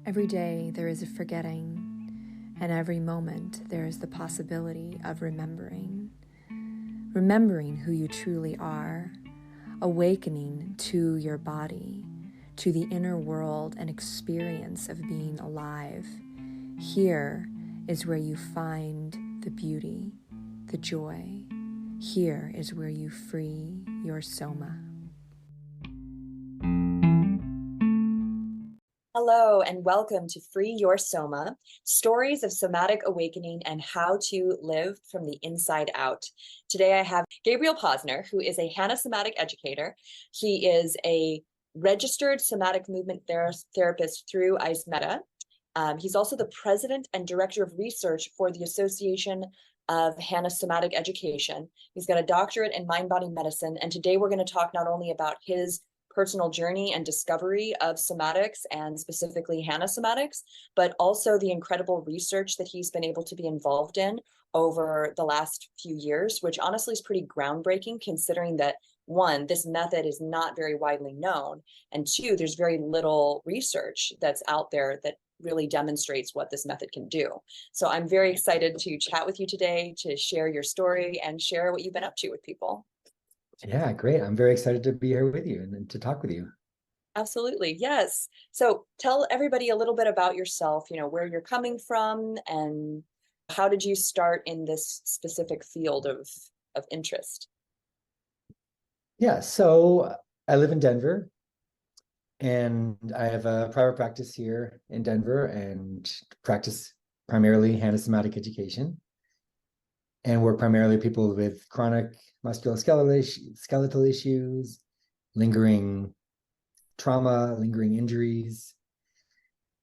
Every day there is a forgetting, and every moment there is the possibility of remembering. Remembering who you truly are, awakening to your body, to the inner world and experience of being alive. Here is where you find the beauty, the joy. Here is where you free your soma. Hello and welcome to Free Your Soma, stories of somatic awakening and how to live from the inside out. Today I have Gabriel Posner, who is a Hanna Somatic educator. He is a registered somatic movement therapist through ICE-META. He's also the president and director of research for the Association of Hanna Somatic Education. He's got a doctorate in mind-body medicine, and today we're going to talk not only about his personal journey and discovery of somatics and specifically Hanna Somatics, but also the incredible research that he's been able to be involved in over the last few years, which honestly is pretty groundbreaking considering that, one, this method is not very widely known, and two, there's very little research that's out there that really demonstrates what this method can do. So I'm very excited to chat with you today, to share your story and share what you've been up to with people. Yeah, great. I'm very excited to be here with you and to talk with you. Absolutely. Yes. So tell everybody a little bit about yourself, where you're coming from and how did you start in this specific field of interest? Yeah, so I live in Denver and I have a private practice here in Denver and practice primarily Hanna Somatic Education and work primarily with people with chronic musculoskeletal issues, lingering trauma, lingering injuries.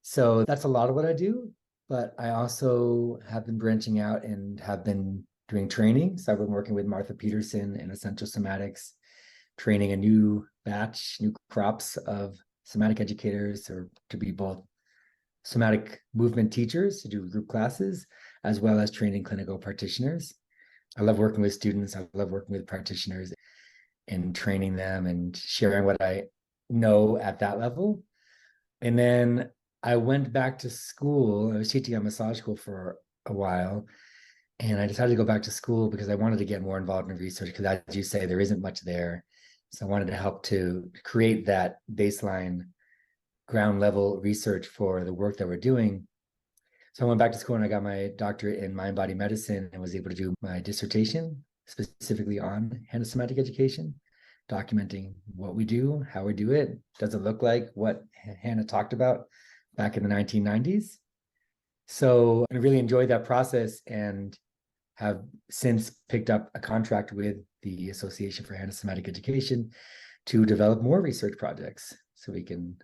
So that's a lot of what I do, but I also have been branching out and have been doing training. So I've been working with Martha Peterson in Essential Somatics, training a new crops of somatic educators or to be both somatic movement teachers to do group classes, as well as training clinical practitioners. I love working with students. I love working with practitioners and training them and sharing what I know at that level. And then I went back to school. I was teaching at massage school for a while. And I decided to go back to school because I wanted to get more involved in research because, as you say, there isn't much there. So I wanted to help to create that baseline ground level research for the work that we're doing. So I went back to school and I got my doctorate in mind-body medicine and was able to do my dissertation specifically on Hanna Somatic Education, documenting what we do, how we do it. Does it look like what Hanna talked about back in the 1990s? So I really enjoyed that process and have since picked up a contract with the Association for Hanna Somatic Education to develop more research projects so we can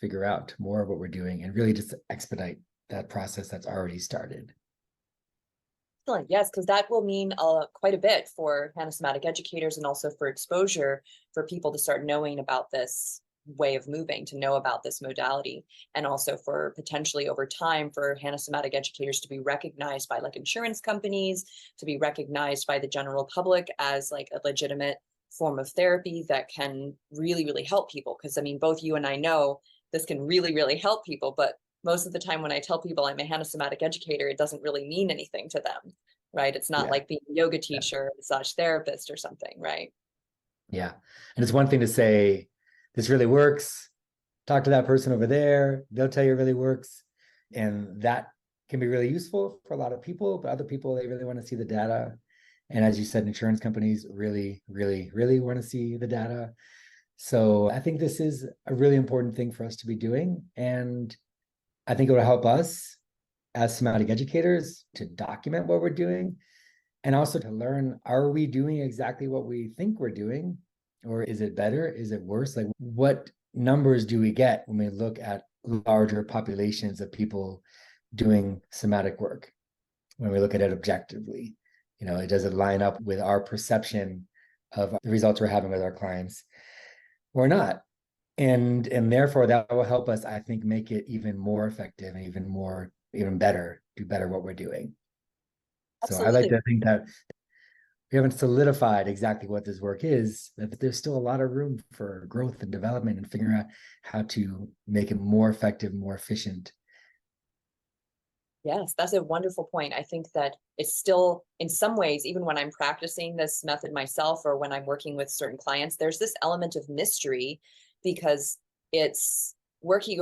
figure out more of what we're doing and really just expedite that process that's already started. Excellent. Yes, because that will mean quite a bit for Hanna Somatic educators and also for exposure for people to start knowing about this way of moving, to know about this modality, and also for potentially over time for Hanna Somatic educators to be recognized by like insurance companies, to be recognized by the general public as like a legitimate form of therapy that can really, really help people. Because I mean, both you and I know this can really, really help people, but most of the time when I tell people I'm a Hanna Somatic educator, it doesn't really mean anything to them, right? It's not like being a yoga teacher, massage therapist or something, right? Yeah. And it's one thing to say, this really works. Talk to that person over there. They'll tell you it really works. And that can be really useful for a lot of people, but other people, they really want to see the data. And as you said, insurance companies really, really, really want to see the data. So I think this is a really important thing for us to be doing. And I think it will help us as somatic educators to document what we're doing and also to learn, are we doing exactly what we think we're doing? Or is it better? Is it worse? Like, what numbers do we get when we look at larger populations of people doing somatic work? When we look at it objectively, does it line up with our perception of the results we're having with our clients or not? And therefore that will help us, I think, make it even more effective and even better, do better what we're doing. Absolutely. So I like to think that we haven't solidified exactly what this work is, but there's still a lot of room for growth and development and figuring out how to make it more effective, more efficient. Yes, that's a wonderful point. I think that it's still, in some ways, even when I'm practicing this method myself or when I'm working with certain clients, there's this element of mystery because you're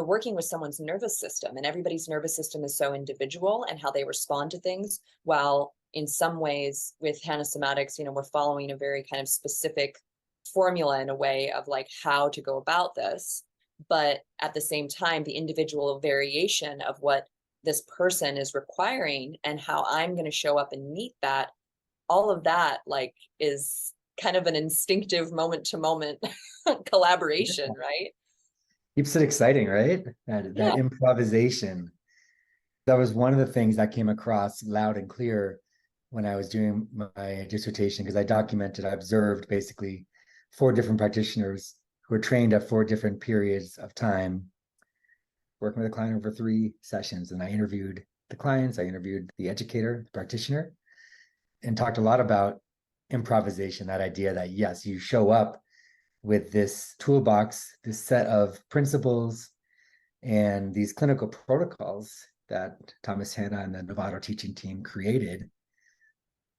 working with someone's nervous system, and everybody's nervous system is so individual and how they respond to things. While in some ways with Hanna Somatics, we're following a very kind of specific formula in a way of like how to go about this. But at the same time, the individual variation of what this person is requiring and how I'm going to show up and meet that, all of that like is kind of an instinctive moment to moment collaboration, right? Keeps it exciting, right? That Yeah. improvisation. That was one of the things that came across loud and clear when I was doing my dissertation, because I observed basically 4 different practitioners who were trained at 4 different periods of time, working with a client over 3 sessions. And I interviewed the clients, I interviewed the educator, the practitioner, and talked a lot about improvisation, that idea that yes, you show up with this toolbox, this set of principles and these clinical protocols that Thomas Hanna and the Novato teaching team created.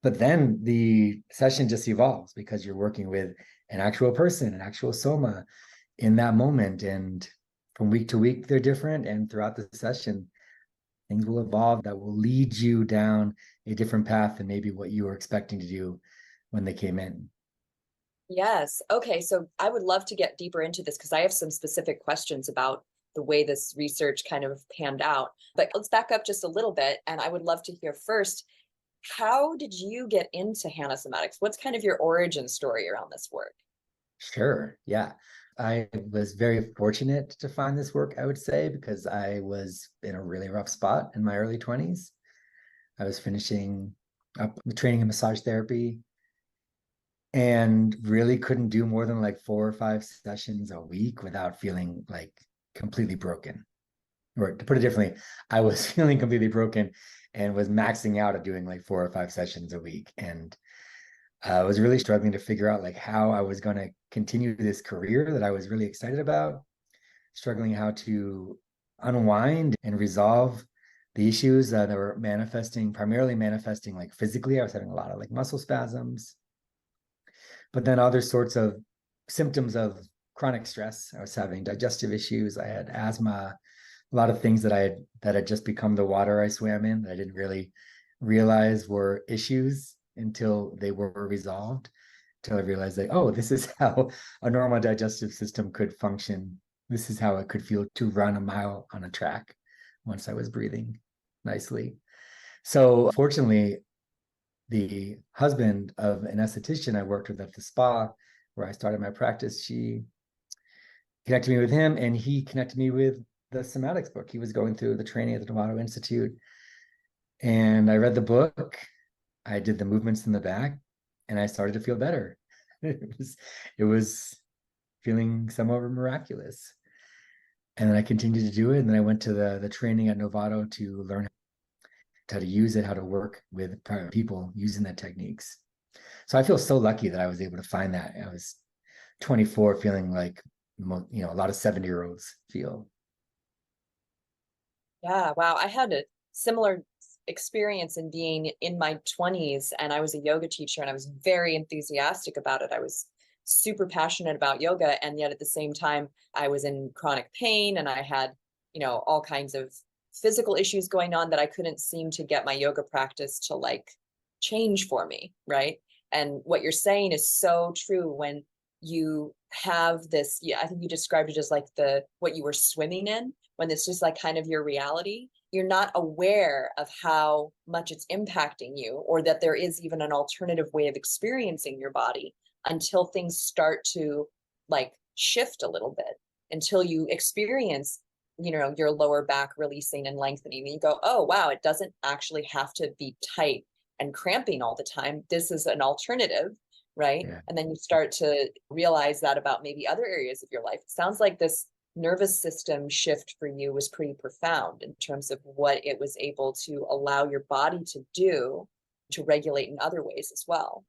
But then the session just evolves because you're working with an actual person, an actual soma in that moment. And from week to week, they're different. And throughout the session, things will evolve that will lead you down a different path than maybe what you were expecting to do when they came in. Yes. Okay. So I would love to get deeper into this because I have some specific questions about the way this research kind of panned out. But let's back up just a little bit. And I would love to hear first, how did you get into Hanna Somatics? What's kind of your origin story around this work? Sure. Yeah. I was very fortunate to find this work, I would say, because I was in a really rough spot in my early 20s. I was finishing up training in massage therapy and really couldn't do more than like 4 or 5 sessions a week without feeling like completely broken. Or to put it differently, I was feeling completely broken and was maxing out at doing like 4 or 5 sessions a week. And I was really struggling to figure out like how I was going to continue this career that I was really excited about, struggling how to unwind and resolve the issues that were primarily manifesting like physically. I was having a lot of like muscle spasms, but then other sorts of symptoms of chronic stress. I was having digestive issues. I had asthma, a lot of things that had just become the water I swam in that I didn't really realize were issues until they were resolved, until I realized that, oh, this is how a normal digestive system could function. This is how it could feel to run a mile on a track once I was breathing nicely. So fortunately, the husband of an esthetician I worked with at the spa where I started my practice, she connected me with him, and he connected me with the somatics book. He was going through the training at the Novato Institute, and I read the book. I did the movements in the back, and I started to feel better. It was feeling somewhat miraculous. And then I continued to do it. And then I went to the training at Novato to learn how to use it, how to work with people using the techniques. So I feel so lucky that I was able to find that. I was 24, feeling like a lot of 70-year-olds feel. Yeah, wow. I had a similar experience in being in my 20s, and I was a yoga teacher and I was very enthusiastic about it. I was super passionate about yoga, and yet at the same time I was in chronic pain and I had, all kinds of physical issues going on that I couldn't seem to get my yoga practice to like change for me, right? And what you're saying is so true. When you have this, yeah, I think you described it as like what you were swimming in, when it's just like kind of your reality, you're not aware of how much it's impacting you, or that there is even an alternative way of experiencing your body until things start to like shift a little bit, until you experience, your lower back releasing and lengthening. And you go, oh, wow, it doesn't actually have to be tight and cramping all the time. This is an alternative, right? Yeah. And then you start to realize that about maybe other areas of your life. It sounds like this nervous system shift for you was pretty profound in terms of what it was able to allow your body to do to regulate in other ways as well.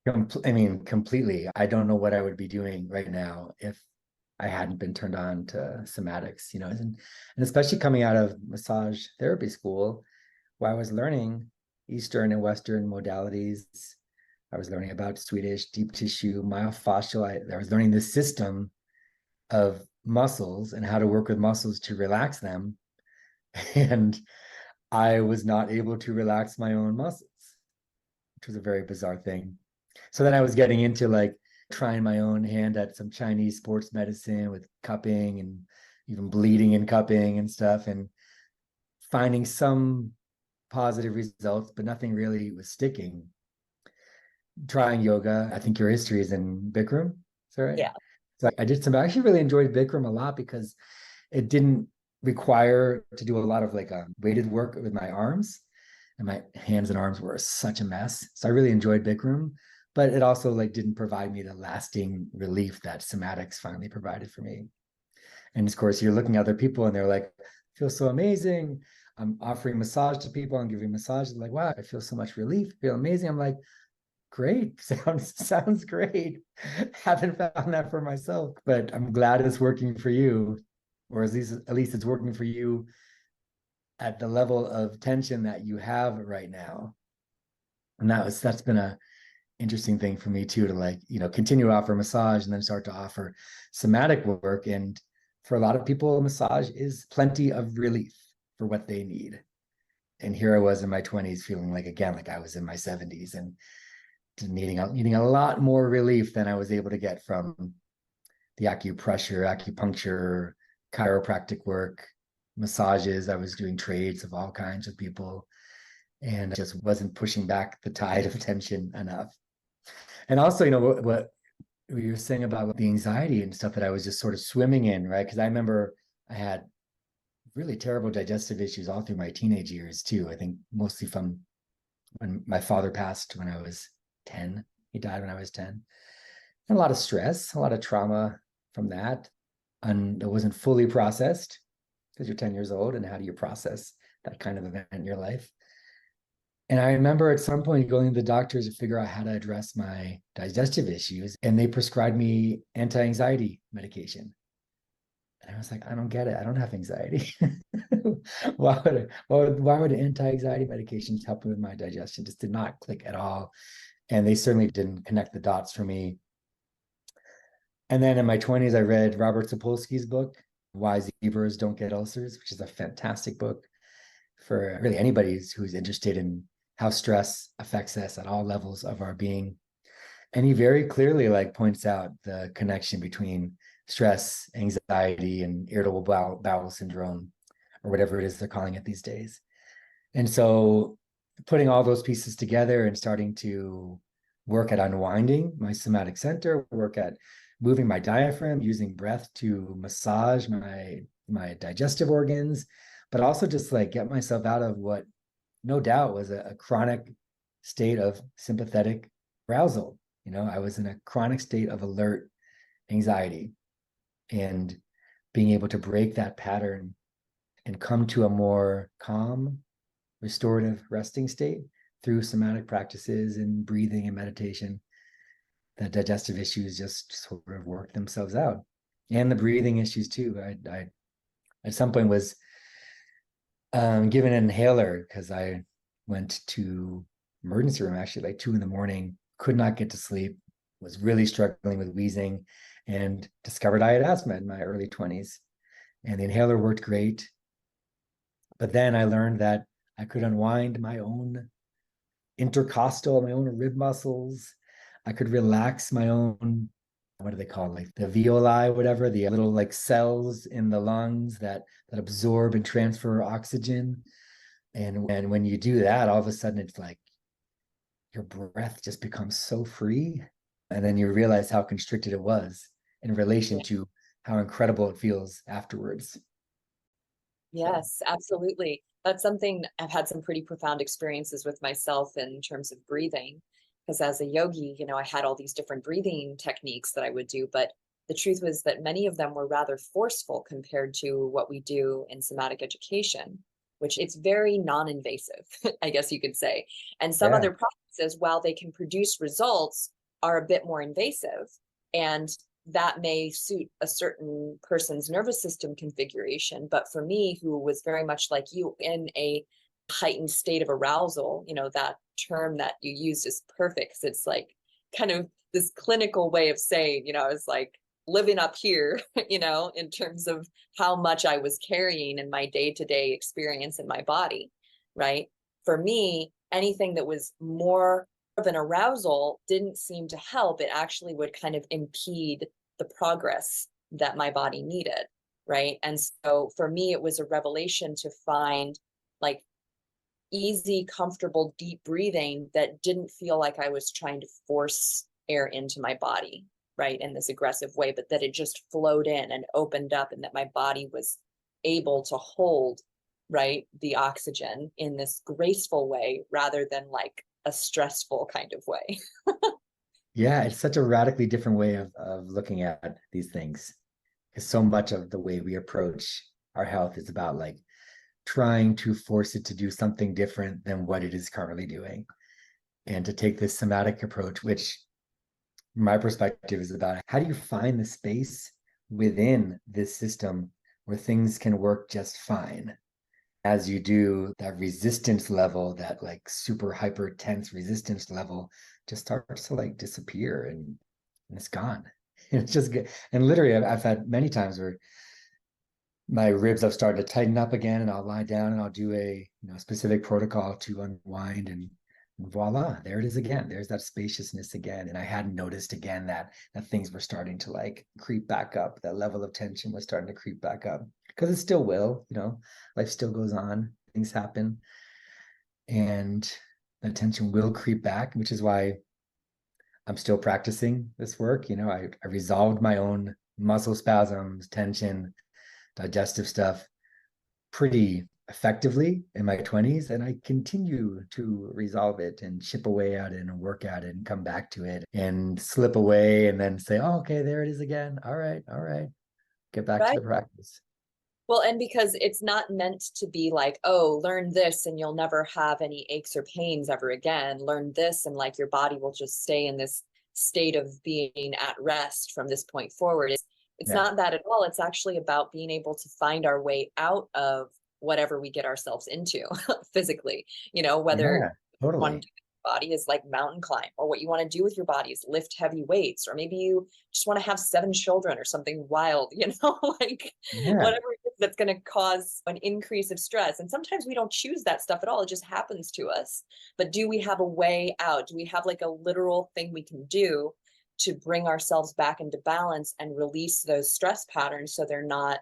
I mean, completely. I don't know what I would be doing right now if I hadn't been turned on to somatics, and especially coming out of massage therapy school, where I was learning Eastern and Western modalities. I was learning about Swedish deep tissue, myofascial. I was learning this system of muscles and how to work with muscles to relax them. And I was not able to relax my own muscles, which was a very bizarre thing. So then I was getting into like trying my own hand at some Chinese sports medicine with cupping and even bleeding and cupping and stuff, and finding some positive results, but nothing really was sticking. Trying yoga, I think your history is in Bikram. Is that right? Yeah. So I did some, I actually really enjoyed Bikram a lot because it didn't require to do a lot of like weighted work with my arms, and my hands and arms were such a mess. So I really enjoyed Bikram, but it also like didn't provide me the lasting relief that somatics finally provided for me. And of course, you're looking at other people and they're like, I feel so amazing. I'm offering massage to people. I'm giving massage. They're like, wow, I feel so much relief. I feel amazing. I'm like, great. Sounds great. Haven't found that for myself, but I'm glad it's working for you, or at least it's working for you at the level of tension that you have right now. And that's been a interesting thing for me too, to like, continue to offer massage and then start to offer somatic work. And for a lot of people, massage is plenty of relief for what they need. And here I was in my 20s feeling like, again, like I was in my 70s and needing a lot more relief than I was able to get from the acupuncture, chiropractic work, massages. I was doing trades of all kinds of people and just wasn't pushing back the tide of tension enough. And also, what you were saying about the anxiety and stuff that I was just sort of swimming in, right? Because I remember I had really terrible digestive issues all through my teenage years too. I think mostly from when my father passed when I was 10. He died when I was 10. And a lot of stress, a lot of trauma from that. And it wasn't fully processed because you're 10 years old. And how do you process that kind of event in your life? And I remember at some point going to the doctors to figure out how to address my digestive issues. And they prescribed me anti-anxiety medication. And I was like, I don't get it. I don't have anxiety. Why would anti-anxiety medications help me with my digestion? Just did not click at all. And they certainly didn't connect the dots for me. And then in my 20s, I read Robert Sapolsky's book, Why Zebras Don't Get Ulcers, which is a fantastic book for really anybody who's interested in how stress affects us at all levels of our being. And he very clearly like points out the connection between stress, anxiety, and irritable bowel syndrome, or whatever it is they're calling it these days. And so putting all those pieces together and starting to work at unwinding my somatic center, work at moving my diaphragm, using breath to massage my digestive organs, but also just like get myself out of what no doubt was a chronic state of sympathetic arousal. I was in a chronic state of alert anxiety, and being able to break that pattern and come to a more calm, restorative resting state through somatic practices and breathing and meditation, the digestive issues just sort of work themselves out. And the breathing issues too. I at some point was given an inhaler because I went to emergency room actually like 2 a.m, could not get to sleep, was really struggling with wheezing, and discovered I had asthma in my early 20s. And the inhaler worked great. But then I learned that I could unwind my own intercostal, my own rib muscles. I could relax my own, what do they call it? Like the alveoli, whatever, the little like cells in the lungs that absorb and transfer oxygen. And when you do that, all of a sudden it's like your breath just becomes so free. And then you realize how constricted it was in relation to how incredible it feels afterwards. Yes, absolutely. That's something I've had some pretty profound experiences with myself in terms of breathing. Because as a yogi, I had all these different breathing techniques that I would do, but the truth was that many of them were rather forceful compared to what we do in somatic education, which it's very non-invasive, I guess you could say. And some other practices practices, while they can produce results, are a bit more invasive. And that may suit a certain person's nervous system configuration. But for me, who was very much like you, in a heightened state of arousal, that term that you used is perfect, 'cause it's like kind of this clinical way of saying, I was like living up here, in terms of how much I was carrying in my day-to-day experience in my body, right? For me, anything that was more of an arousal didn't seem to help. It actually would kind of impede the progress that my body needed, right? And so for me, it was a revelation to find like easy, comfortable, deep breathing that didn't feel like I was trying to force air into my body, right, in this aggressive way, but that it just flowed in and opened up, and that my body was able to hold, right, the oxygen in this graceful way rather than like a stressful kind of way. Yeah, it's such a radically different way of looking at these things. Because so much of the way we approach our health is about like trying to force it to do something different than what it is currently doing. And to take this somatic approach, which from my perspective is about how do you find the space within this system where things can work just fine. As you do, that resistance level, that like super hyper tense resistance level just starts to like disappear and it's gone. And it's just good. And literally I've had many times where my ribs have started to tighten up again, and I'll lie down and I'll do a specific protocol to unwind, and voila, there it is again. There's that spaciousness again. And I hadn't noticed again that things were starting to like creep back up. That level of tension was starting to creep back up, because it still will, life still goes on, things happen, and the tension will creep back, which is why I'm still practicing this work. I resolved my own muscle spasms, tension, digestive stuff pretty effectively in my 20s, and I continue to resolve it and chip away at it and work at it and come back to it and slip away and then say, oh, okay, there it is again. All right, get back to the practice. Well, and because it's not meant to be like, oh, learn this and you'll never have any aches or pains ever again. Learn this and like your body will just stay in this state of being at rest from this point forward. It's not that at all. It's actually about being able to find our way out of whatever we get ourselves into physically, whether totally. one body is like mountain climb, or what you want to do with your body is lift heavy weights, or maybe you just want to have 7 children or something wild, like whatever it is that's going to cause an increase of stress. And sometimes we don't choose that stuff at all. It just happens to us. But do we have a way out? Do we have like a literal thing we can do to bring ourselves back into balance and release those stress patterns so they're not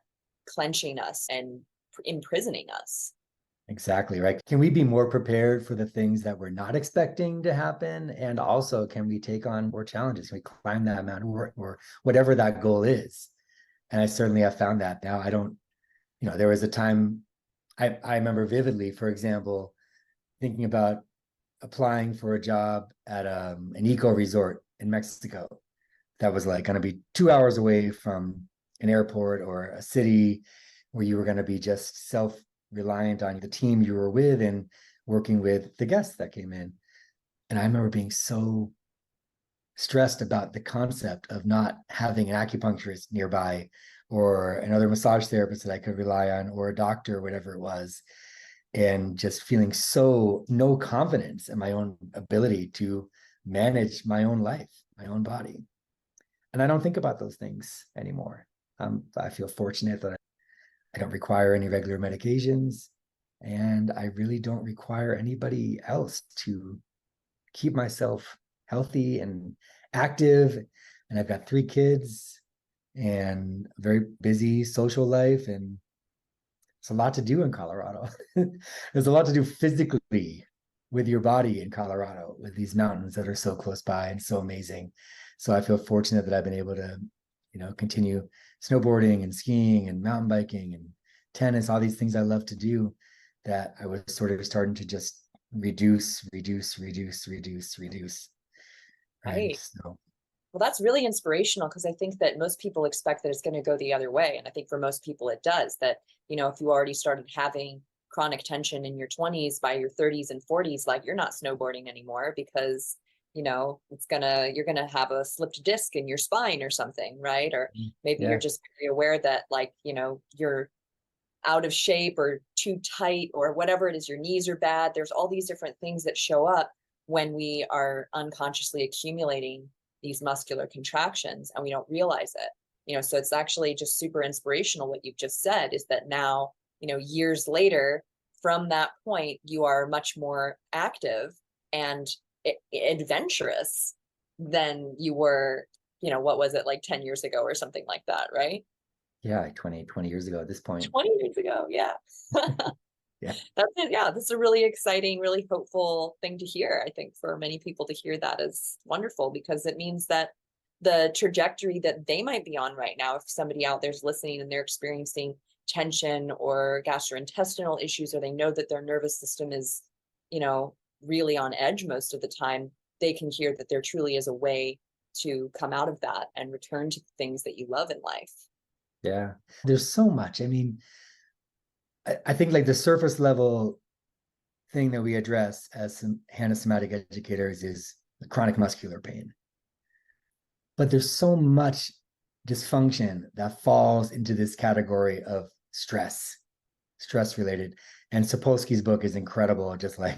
clenching us and imprisoning us? Exactly, right. Can we be more prepared for the things that we're not expecting to happen? And also, can we take on more challenges? Can we climb that mountain, or whatever that goal is? And I certainly have found that now. I don't, there was a time I remember vividly, for example, thinking about applying for a job at an eco resort in Mexico that was like going to be 2 hours away from an airport or a city where you were going to be just self-reliant on the team you were with and working with the guests that came in. And I remember being so stressed about the concept of not having an acupuncturist nearby, or another massage therapist that I could rely on, or a doctor, or whatever it was, and just feeling so no confidence in my own ability to manage my own life, my own body. And I don't think about those things anymore. I feel fortunate that I don't require any regular medications, and I really don't require anybody else to keep myself healthy and active. And I've got 3 kids and a very busy social life, and it's a lot to do in Colorado. There's a lot to do physically with your body in Colorado, with these mountains that are so close by and so amazing. So I feel fortunate that I've been able to, continue snowboarding and skiing and mountain biking and tennis, all these things I love to do, that I was sort of starting to just reduce. Right. So, well, that's really inspirational, because I think that most people expect that it's going to go the other way. And I think for most people it does, that, if you already started having chronic tension in your 20s, by your 30s and 40s, like you're not snowboarding anymore because, you know, you're gonna have a slipped disc in your spine or something, right? Or maybe Yeah. you're just very aware that, like, you know, you're out of shape or too tight or whatever it is, your knees are bad. There's all these different things that show up when we are unconsciously accumulating these muscular contractions and we don't realize it. You know, so it's actually just super inspirational what you've just said, is that now, you know, years later from that point, you are much more active and adventurous than you were, you know, what was it, like 10 years ago or something like that, right? Yeah, like 20 years ago at this point. 20 years ago, yeah. Yeah. That's it. Yeah, this is a really exciting, really hopeful thing to hear. I think for many people to hear that is wonderful, because it means that the trajectory that they might be on right now, if somebody out there's listening and they're experiencing tension or gastrointestinal issues, or they know that their nervous system is, you know, really on edge most of the time, they can hear that there truly is a way to come out of that and return to the things that you love in life. Yeah. There's so much. I mean, I think like the surface level thing that we address as some Hanna Somatic educators is the chronic muscular pain. But there's so much dysfunction that falls into this category of stress related. And Sapolsky's book is incredible, just like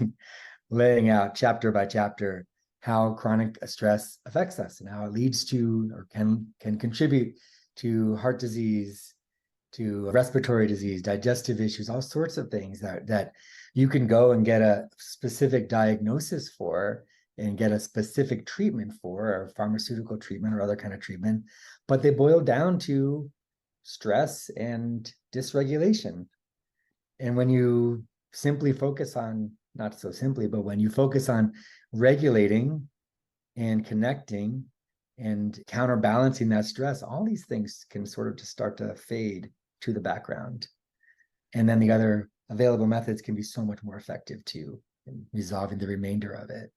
laying out chapter by chapter how chronic stress affects us and how it leads to, or can contribute to, heart disease, to respiratory disease, digestive issues, all sorts of things that you can go and get a specific diagnosis for and get a specific treatment for, or pharmaceutical treatment or other kind of treatment, but they boil down to stress and dysregulation. And when you simply focus on, not so simply, but when you focus on regulating and connecting and counterbalancing that stress, all these things can sort of just start to fade to the background. And then the other available methods can be so much more effective too in resolving the remainder of it.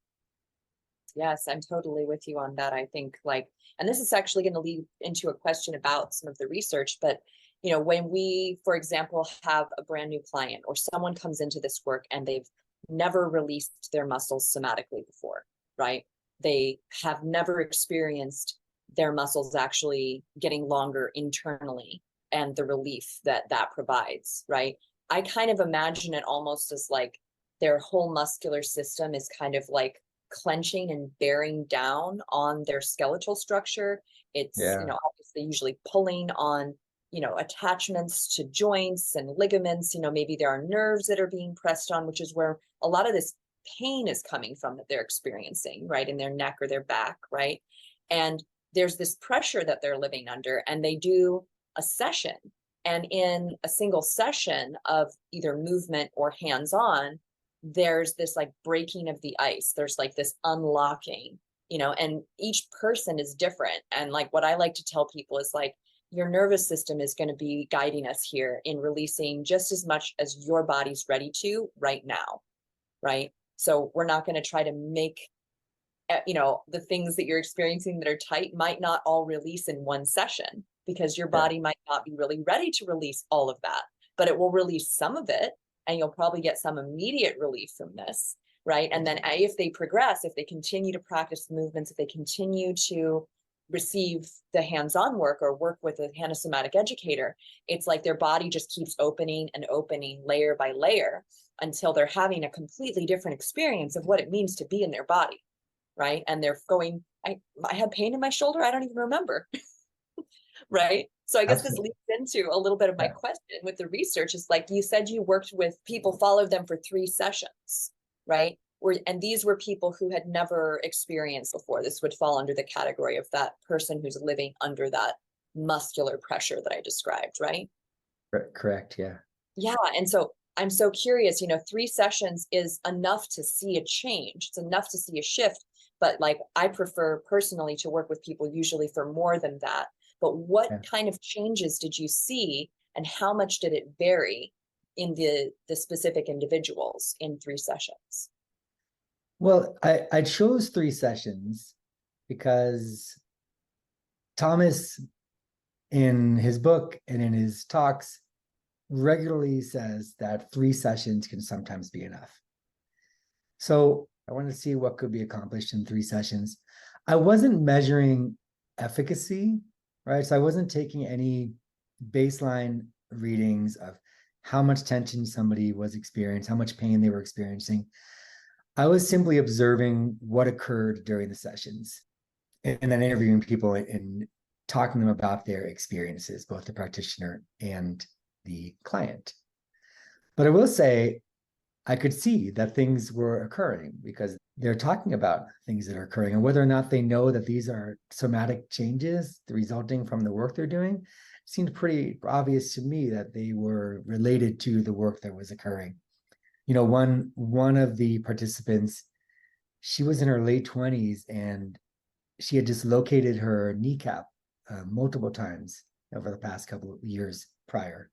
Yes, I'm totally with you on that. I think, like, and this is actually going to lead into a question about some of the research, but you know, when we, for example, have a brand new client or someone comes into this work and they've never released their muscles somatically before, right? They have never experienced their muscles actually getting longer internally and the relief that that provides, right? I kind of imagine it almost as like their whole muscular system is kind of like clenching and bearing down on their skeletal structure. It's, you know, obviously usually pulling on, you know, attachments to joints and ligaments. You know, maybe there are nerves that are being pressed on, which is where a lot of this pain is coming from that they're experiencing, right, in their neck or their back, right? And there's this pressure that they're living under, and they do a session. And in a single session of either movement or hands-on, there's this like breaking of the ice. There's like this unlocking, you know, and each person is different. And like what I like to tell people is like, your nervous system is going to be guiding us here in releasing just as much as your body's ready to right now, right? So we're not going to try to make, you know, the things that you're experiencing that are tight might not all release in one session, because your body might not be really ready to release all of that, but it will release some of it, and you'll probably get some immediate relief from this, right? And then if they progress, if they continue to practice the movements, if they continue to receive the hands-on work or work with a Hanna Somatic educator, it's like their body just keeps opening and opening layer by layer until they're having a completely different experience of what it means to be in their body, right? And they're going, I had pain in my shoulder, I don't even remember. Right? So I guess this leads into a little bit of my question with the research. Is like, you said you worked with people, followed them for 3 sessions, right? And these were people who had never experienced before. This would fall under the category of that person who's living under that muscular pressure that I described, right? Correct, yeah. Yeah, and so I'm so curious, you know, 3 sessions is enough to see a change. It's enough to see a shift, but like I prefer personally to work with people usually for more than that. But what kind of changes did you see, and how much did it vary in the specific individuals in 3 sessions? Well, I chose 3 sessions because Thomas, in his book and in his talks, regularly says that 3 sessions can sometimes be enough. So I wanted to see what could be accomplished in 3 sessions. I wasn't measuring efficacy, right? So I wasn't taking any baseline readings of how much tension somebody was experiencing, how much pain they were experiencing. I was simply observing what occurred during the sessions and then interviewing people and talking to them about their experiences, both the practitioner and the client. But I will say, I could see that things were occurring because they're talking about things that are occurring, and whether or not they know that these are somatic changes resulting from the work they're doing, it seemed pretty obvious to me that they were related to the work that was occurring. You know, one of the participants, she was in her late 20s and she had dislocated her kneecap multiple times over the past couple of years prior.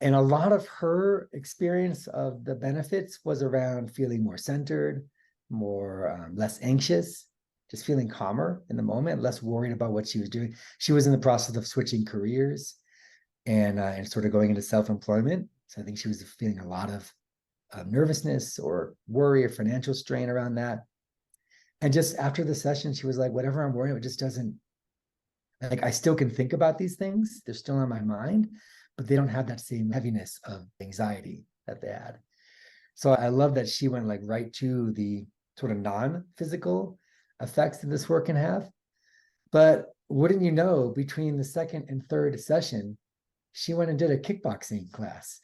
And a lot of her experience of the benefits was around feeling more centered, more less anxious, just feeling calmer in the moment, less worried about what she was doing. She was in the process of switching careers and sort of going into self-employment. So I think she was feeling a lot of nervousness or worry or financial strain around that. And just after the session, she was like, whatever I'm worried about, it just doesn't, like, I still can think about these things. They're still on my mind, but they don't have that same heaviness of anxiety that they had. So I love that she went like right to the sort of non-physical effects that this work can have. But wouldn't you know, between the second and third session, she went and did a kickboxing class.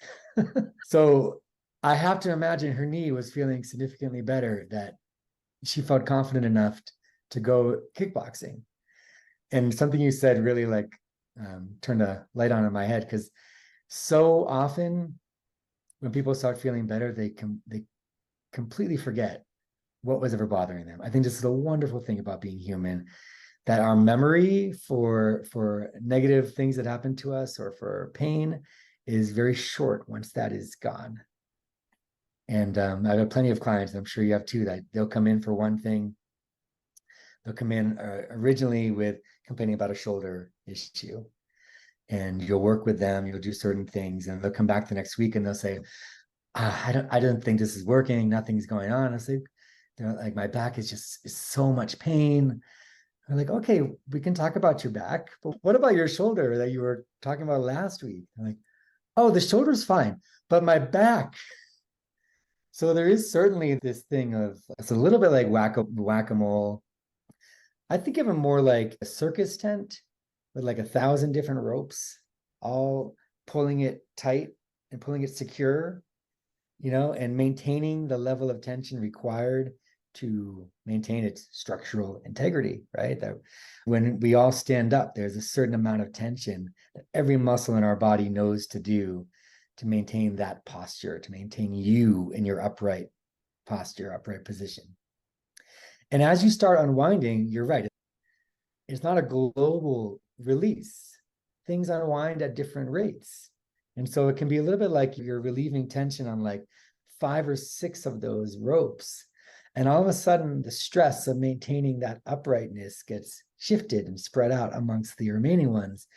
So I have to imagine her knee was feeling significantly better, that she felt confident enough to go kickboxing. And something you said really like turned a light on in my head, because so often when people start feeling better, they completely forget what was ever bothering them. I think this is a wonderful thing about being human, that our memory for negative things that happen to us or for pain is very short once that is gone. And I've had plenty of clients, and I'm sure you have too, that they'll come in for one thing. They'll come in originally with complaining about a shoulder issue, and you'll work with them, you'll do certain things, and they'll come back the next week and they'll say, I don't think this is working, nothing's going on. I say, they're like, my back is just so much pain. I'm like, okay, we can talk about your back, but what about your shoulder that you were talking about last week? I'm like, oh, the shoulder's fine, but my back. So there is certainly this thing of, it's a little bit like whack-a-mole. I think of it more like a circus tent with like 1,000 different ropes, all pulling it tight and pulling it secure, and maintaining the level of tension required to maintain its structural integrity, right? That when we all stand up, there's a certain amount of tension that every muscle in our body knows to do to maintain that posture, to maintain you in your upright posture, upright position. And as you start unwinding, you're right, it's not a global release. Things unwind at different rates. And so it can be a little bit like you're relieving tension on like 5 or 6 of those ropes. And all of a sudden, the stress of maintaining that uprightness gets shifted and spread out amongst the remaining ones.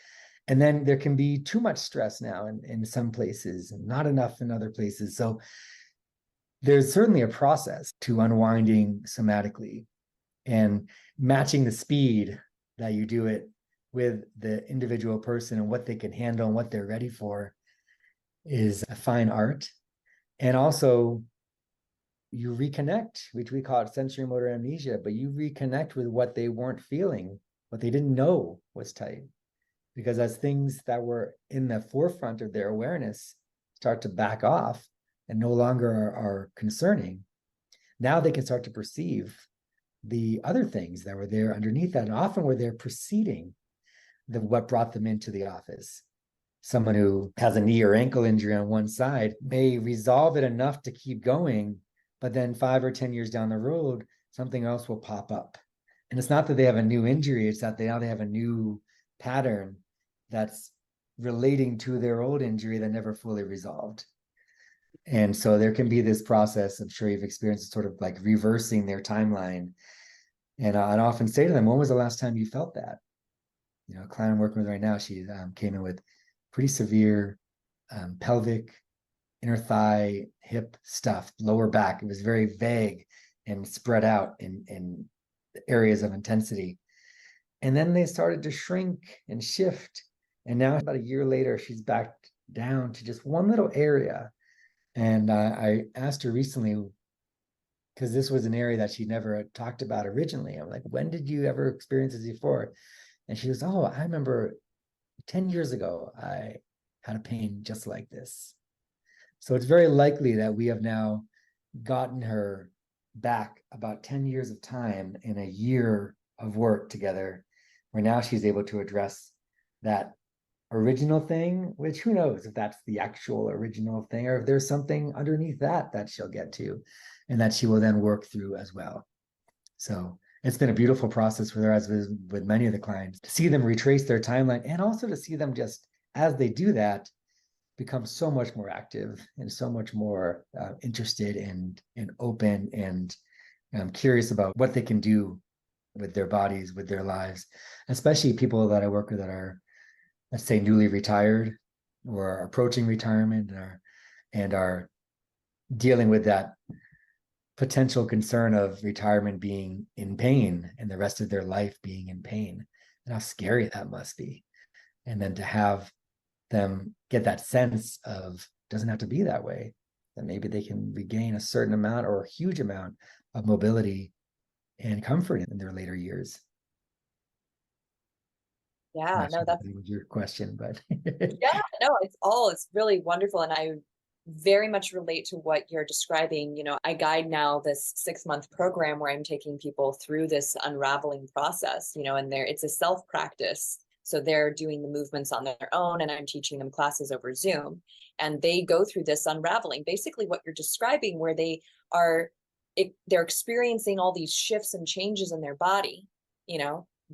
And then there can be too much stress now in some places and not enough in other places. So there's certainly a process to unwinding somatically, and matching the speed that you do it with the individual person and what they can handle and what they're ready for is a fine art. And also, you reconnect, which we call it sensory motor amnesia, but you reconnect with what they weren't feeling, what they didn't know was tight. Because as things that were in the forefront of their awareness start to back off and no longer are concerning, now they can start to perceive the other things that were there underneath that, and often were there preceding what brought them into the office. Someone who has a knee or ankle injury on one side may resolve it enough to keep going, but then 5 or 10 years down the road, something else will pop up. And it's not that they have a new injury, it's that now they have a new pattern that's relating to their old injury that never fully resolved. And so there can be this process, I'm sure you've experienced, sort of like reversing their timeline. And I'd often say to them, when was the last time you felt that? A client I'm working with right now, she came in with pretty severe pelvic, inner thigh, hip stuff, lower back. It was very vague and spread out in areas of intensity. And then they started to shrink and shift. And now, about a year later, she's back down to just one little area. And I asked her recently, because this was an area that she never had talked about originally. I'm like, when did you ever experience this before? And she goes, oh, I remember 10 years ago, I had a pain just like this. So it's very likely that we have now gotten her back about 10 years of time in a year of work together, where now she's able to address that original thing, which who knows if that's the actual original thing, or if there's something underneath that she'll get to and that she will then work through as well. So it's been a beautiful process for her, as with many of the clients, to see them retrace their timeline, and also to see them, just as they do that, become so much more active and so much more interested and open and curious about what they can do with their bodies, with their lives, especially people that I work with that are, let's say, newly retired or approaching retirement, and are dealing with that potential concern of retirement being in pain and the rest of their life being in pain, and how scary that must be. And then to have them get that sense of, doesn't have to be that way, that maybe they can regain a certain amount or a huge amount of mobility and comfort in their later years. Yeah, no, that's your question, but yeah, no, it's really wonderful. And I very much relate to what you're describing. I guide now this 6-month program where I'm taking people through this unraveling process, and it's a self practice. So they're doing the movements on their own, and I'm teaching them classes over Zoom, and they go through this unraveling, basically what you're describing, where they're experiencing all these shifts and changes in their body,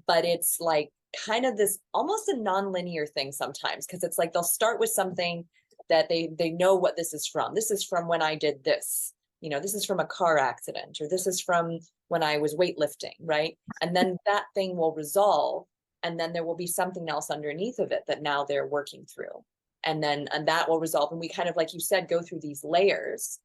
but it's like kind of this almost a non-linear thing sometimes, because it's like they'll start with something that they know what this is from. This is from when I did this, this is from a car accident, or this is from when I was weightlifting, right? And then that thing will resolve, and then there will be something else underneath of it that now they're working through. And that will resolve. And we kind of, like you said, go through these layers,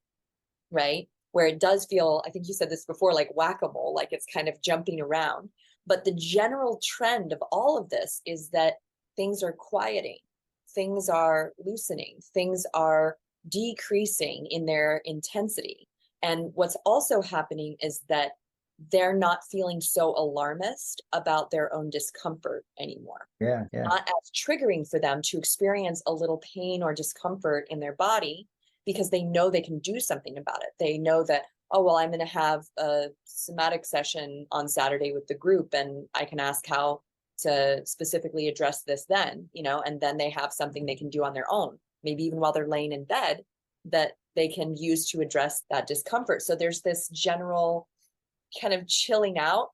right? Where it does feel, I think you said this before, like whack-a-mole, like it's kind of jumping around. But the general trend of all of this is that things are quieting, things are loosening, things are decreasing in their intensity. And what's also happening is that they're not feeling so alarmist about their own discomfort anymore. Yeah. Not as triggering for them to experience a little pain or discomfort in their body, because they know they can do something about it. They know that, oh, well, I'm going to have a somatic session on Saturday with the group, and I can ask how to specifically address this then, and then they have something they can do on their own, maybe even while they're laying in bed, that they can use to address that discomfort. So there's this general kind of chilling out,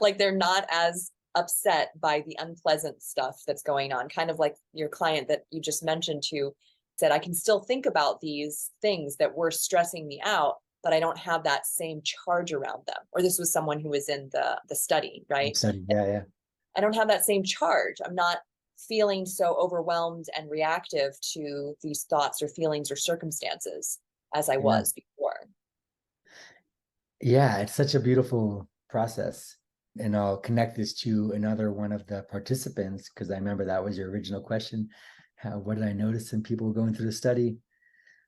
like they're not as upset by the unpleasant stuff that's going on. Kind of like your client that you just mentioned to said, I can still think about these things that were stressing me out, but I don't have that same charge around them. Or this was someone who was in the study, right? Yeah. I don't have that same charge. I'm not feeling so overwhelmed and reactive to these thoughts or feelings or circumstances as I was before. Yeah, it's such a beautiful process. And I'll connect this to another one of the participants, because I remember that was your original question. What did I notice in people going through the study?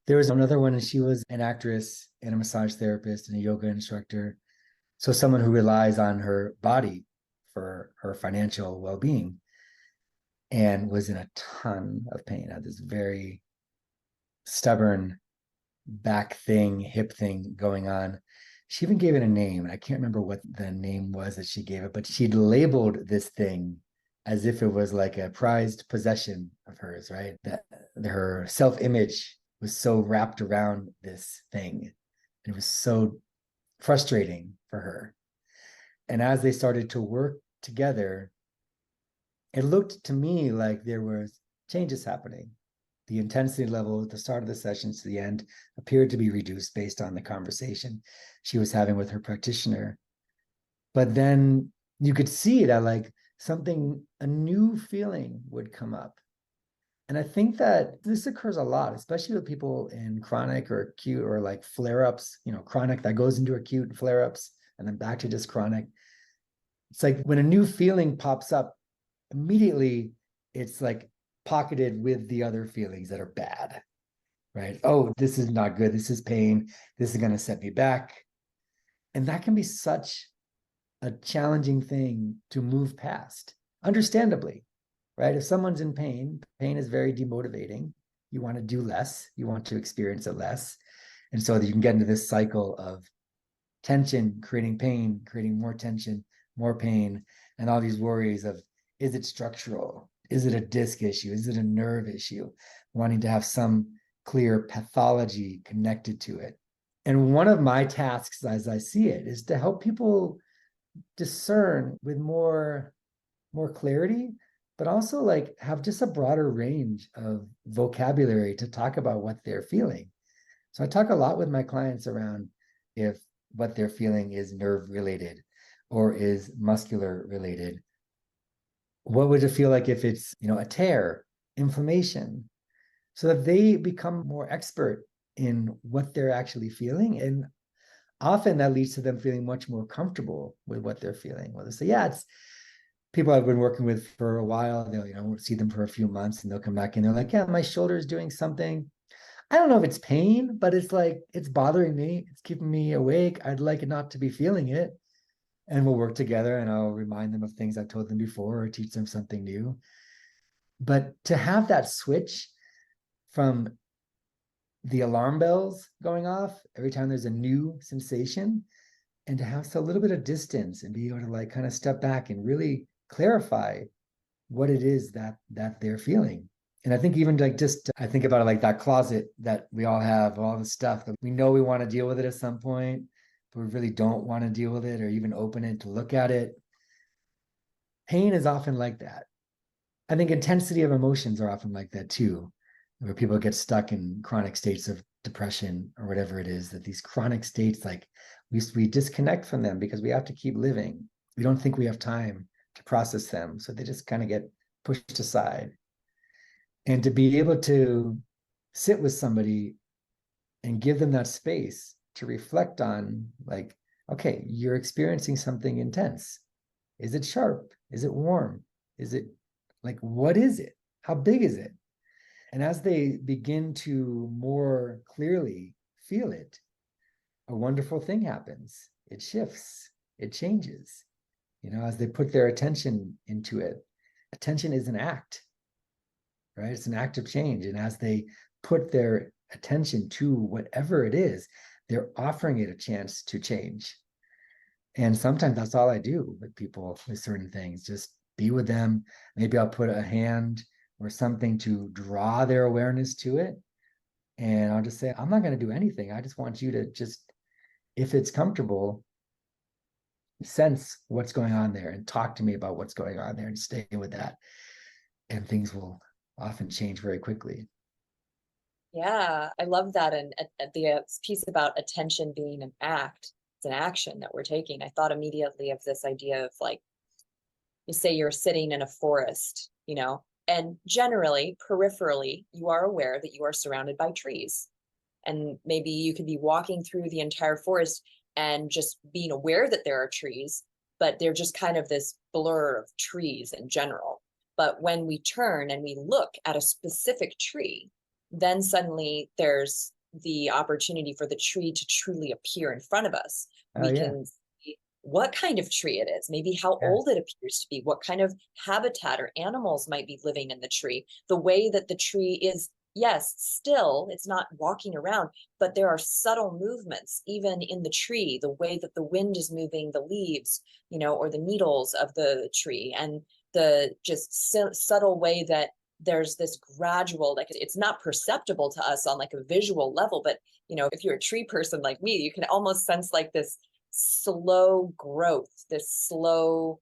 There was another one, and she was an actress and a massage therapist and a yoga instructor. So someone who relies on her body for her financial well-being, and was in a ton of pain, had this very stubborn back thing, hip thing going on. She even gave it a name, and I can't remember what the name was that she gave it, but she'd labeled this thing as if it was like a prized possession of hers, right? That her self-image was so wrapped around this thing. It was so frustrating for her. And as they started to work together, it looked to me like there was changes happening. The intensity level at the start of the sessions to the end appeared to be reduced based on the conversation she was having with her practitioner. But then you could see that like a new feeling would come up. And I think that this occurs a lot, especially with people in chronic or acute or like flare-ups, chronic that goes into acute flare-ups and then back to just chronic. It's like when a new feeling pops up, immediately it's like pocketed with the other feelings that are bad, right? Oh, this is not good. This is pain. This is going to set me back. And that can be such a challenging thing to move past, understandably, right? If someone's in pain, pain is very demotivating. You want to do less, you want to experience it less. And so that you can get into this cycle of tension, creating pain, creating more tension, more pain, and all these worries of, is it structural? Is it a disc issue? Is it a nerve issue? Wanting to have some clear pathology connected to it. And one of my tasks, as I see it, is to help people discern with more clarity, but also like have just a broader range of vocabulary to talk about what they're feeling. So I talk a lot with my clients around if what they're feeling is nerve related or is muscular related. What would it feel like if it's, a tear, inflammation, so that they become more expert in what they're actually feeling. And often that leads to them feeling much more comfortable with what they're feeling. Well, they say, yeah, it's people I've been working with for a while. They'll, see them for a few months and they'll come back and they're like, yeah, my shoulder is doing something. I don't know if it's pain, but it's like, it's bothering me. It's keeping me awake. I'd like it not to be feeling it. And we'll work together and I'll remind them of things I've told them before or teach them something new. But to have that switch from the alarm bells going off every time there's a new sensation, and to have a little bit of distance and be able to like kind of step back and really clarify what it is that they're feeling. And I think even like just I think about it like that closet that we all have, all the stuff that we know we want to deal with it at some point, but we really don't want to deal with it or even open it to look at it. Pain is often like that. I think intensity of emotions are often like that too, where people get stuck in chronic states of depression or whatever it is, that these chronic states, like we disconnect from them because we have to keep living. We don't think we have time to process them. So they just kind of get pushed aside. And to be able to sit with somebody and give them that space to reflect on, like, okay, you're experiencing something intense. Is it sharp? Is it warm? Is it like, what is it? How big is it? And as they begin to more clearly feel it, a wonderful thing happens. It shifts, it changes. As they put their attention into it, attention is an act, right? It's an act of change. And as they put their attention to whatever it is, they're offering it a chance to change. And sometimes that's all I do with people with certain things, just be with them. Maybe I'll put a hand or something to draw their awareness to it. And I'll just say, I'm not going to do anything. I just want you to just, if it's comfortable, sense what's going on there and talk to me about what's going on there and stay with that. And things will often change very quickly. Yeah, I love that. And the piece about attention being an act, it's an action that we're taking. I thought immediately of this idea of like, you say you're sitting in a forest, and generally, peripherally, you are aware that you are surrounded by trees. And maybe you could be walking through the entire forest and just being aware that there are trees, but they're just kind of this blur of trees in general. But when we turn and we look at a specific tree, then suddenly there's the opportunity for the tree to truly appear in front of us. We can see what kind of tree it is, maybe how old it appears to be, what kind of habitat or animals might be living in the tree, the way that the tree is. Yes, still, it's not walking around, but there are subtle movements, even in the tree, the way that the wind is moving the leaves, or the needles of the tree, and the just subtle way that there's this gradual, like it's not perceptible to us on like a visual level, but, if you're a tree person like me, you can almost sense like this slow growth, this slow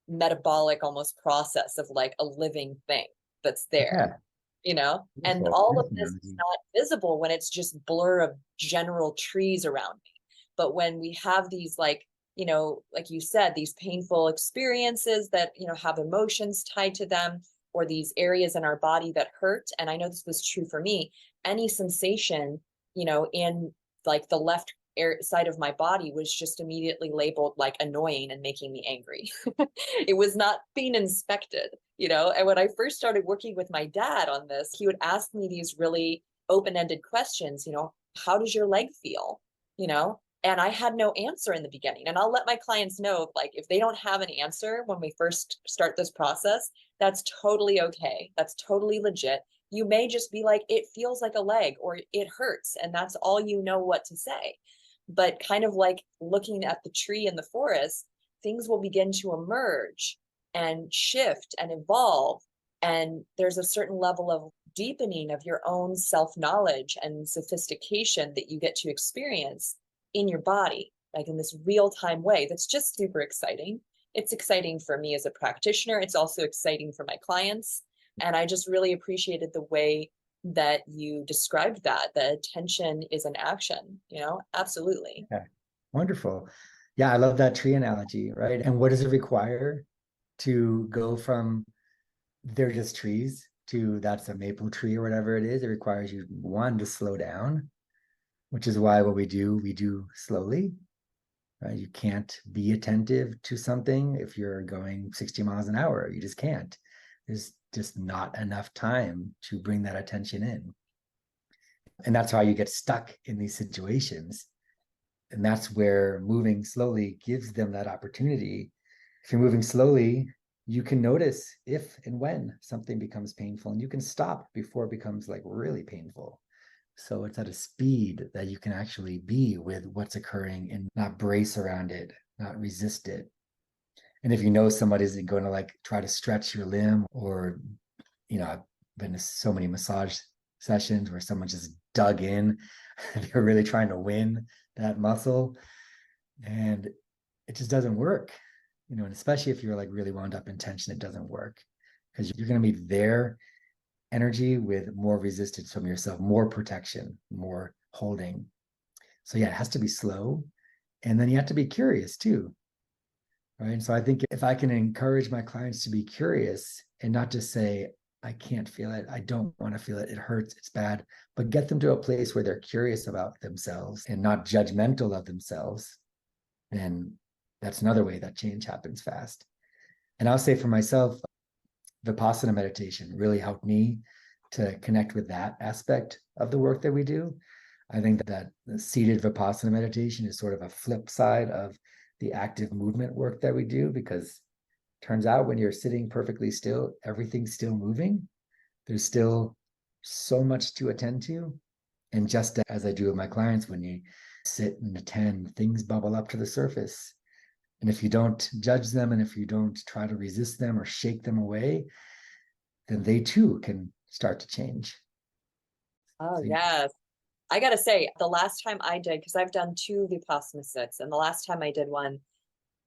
metabolic almost process of like a living thing that's there. And all of this is not visible when it's just blur of general trees around me. But when we have these like you said, these painful experiences that, have emotions tied to them, or these areas in our body that hurt. And I know this was true for me. Any sensation, in like the left side of my body was just immediately labeled like annoying and making me angry. It was not being inspected, And when I first started working with my dad on this, he would ask me these really open-ended questions, how does your leg feel? And I had no answer in the beginning. And I'll let my clients know, like, if they don't have an answer when we first start this process, that's totally okay. That's totally legit. You may just be like, it feels like a leg or it hurts. And that's all you know what to say. But kind of like looking at the tree in the forest, things will begin to emerge and shift and evolve. And there's a certain level of deepening of your own self-knowledge and sophistication that you get to experience in your body, like in this real-time way. That's just super exciting. It's exciting for me as a practitioner. It's also exciting for my clients. And I just really appreciated the way that you described that. The attention is an action, absolutely. Okay. Wonderful. Yeah, I love that tree analogy, right? And what does it require to go from they're just trees to that's a maple tree or whatever it is? It requires you, one, to slow down, which is why what we do slowly, right? You can't be attentive to something if you're going 60 miles an hour. You just can't. There's just not enough time to bring that attention in. And that's how you get stuck in these situations. And that's where moving slowly gives them that opportunity. If you're moving slowly, you can notice if and when something becomes painful, and you can stop before it becomes like really painful. So it's at a speed that you can actually be with what's occurring and not brace around it, not resist it. And if you know somebody's going to like try to stretch your limb, or, I've been to so many massage sessions where someone just dug in, they're really trying to win that muscle, and it just doesn't work, and especially if you're like really wound up in tension, it doesn't work because you're going to meet their energy with more resistance from yourself, more protection, more holding. So yeah, it has to be slow. And then you have to be curious too. Right. And so I think if I can encourage my clients to be curious and not just say, I can't feel it, I don't want to feel it, it hurts, it's bad, but get them to a place where they're curious about themselves and not judgmental of themselves, then that's another way that change happens fast. And I'll say for myself, Vipassana meditation really helped me to connect with that aspect of the work that we do. I think that the seated Vipassana meditation is sort of a flip side of the active movement work that we do, because it turns out when you're sitting perfectly still, everything's still moving. There's still so much to attend to. And just as I do with my clients, when you sit and attend, things bubble up to the surface. And if you don't judge them, and if you don't try to resist them or shake them away, then they too can start to change. Oh, So, yes. I got to say, the last time I did, because I've done 2 Vipassana sits, and the last time I did one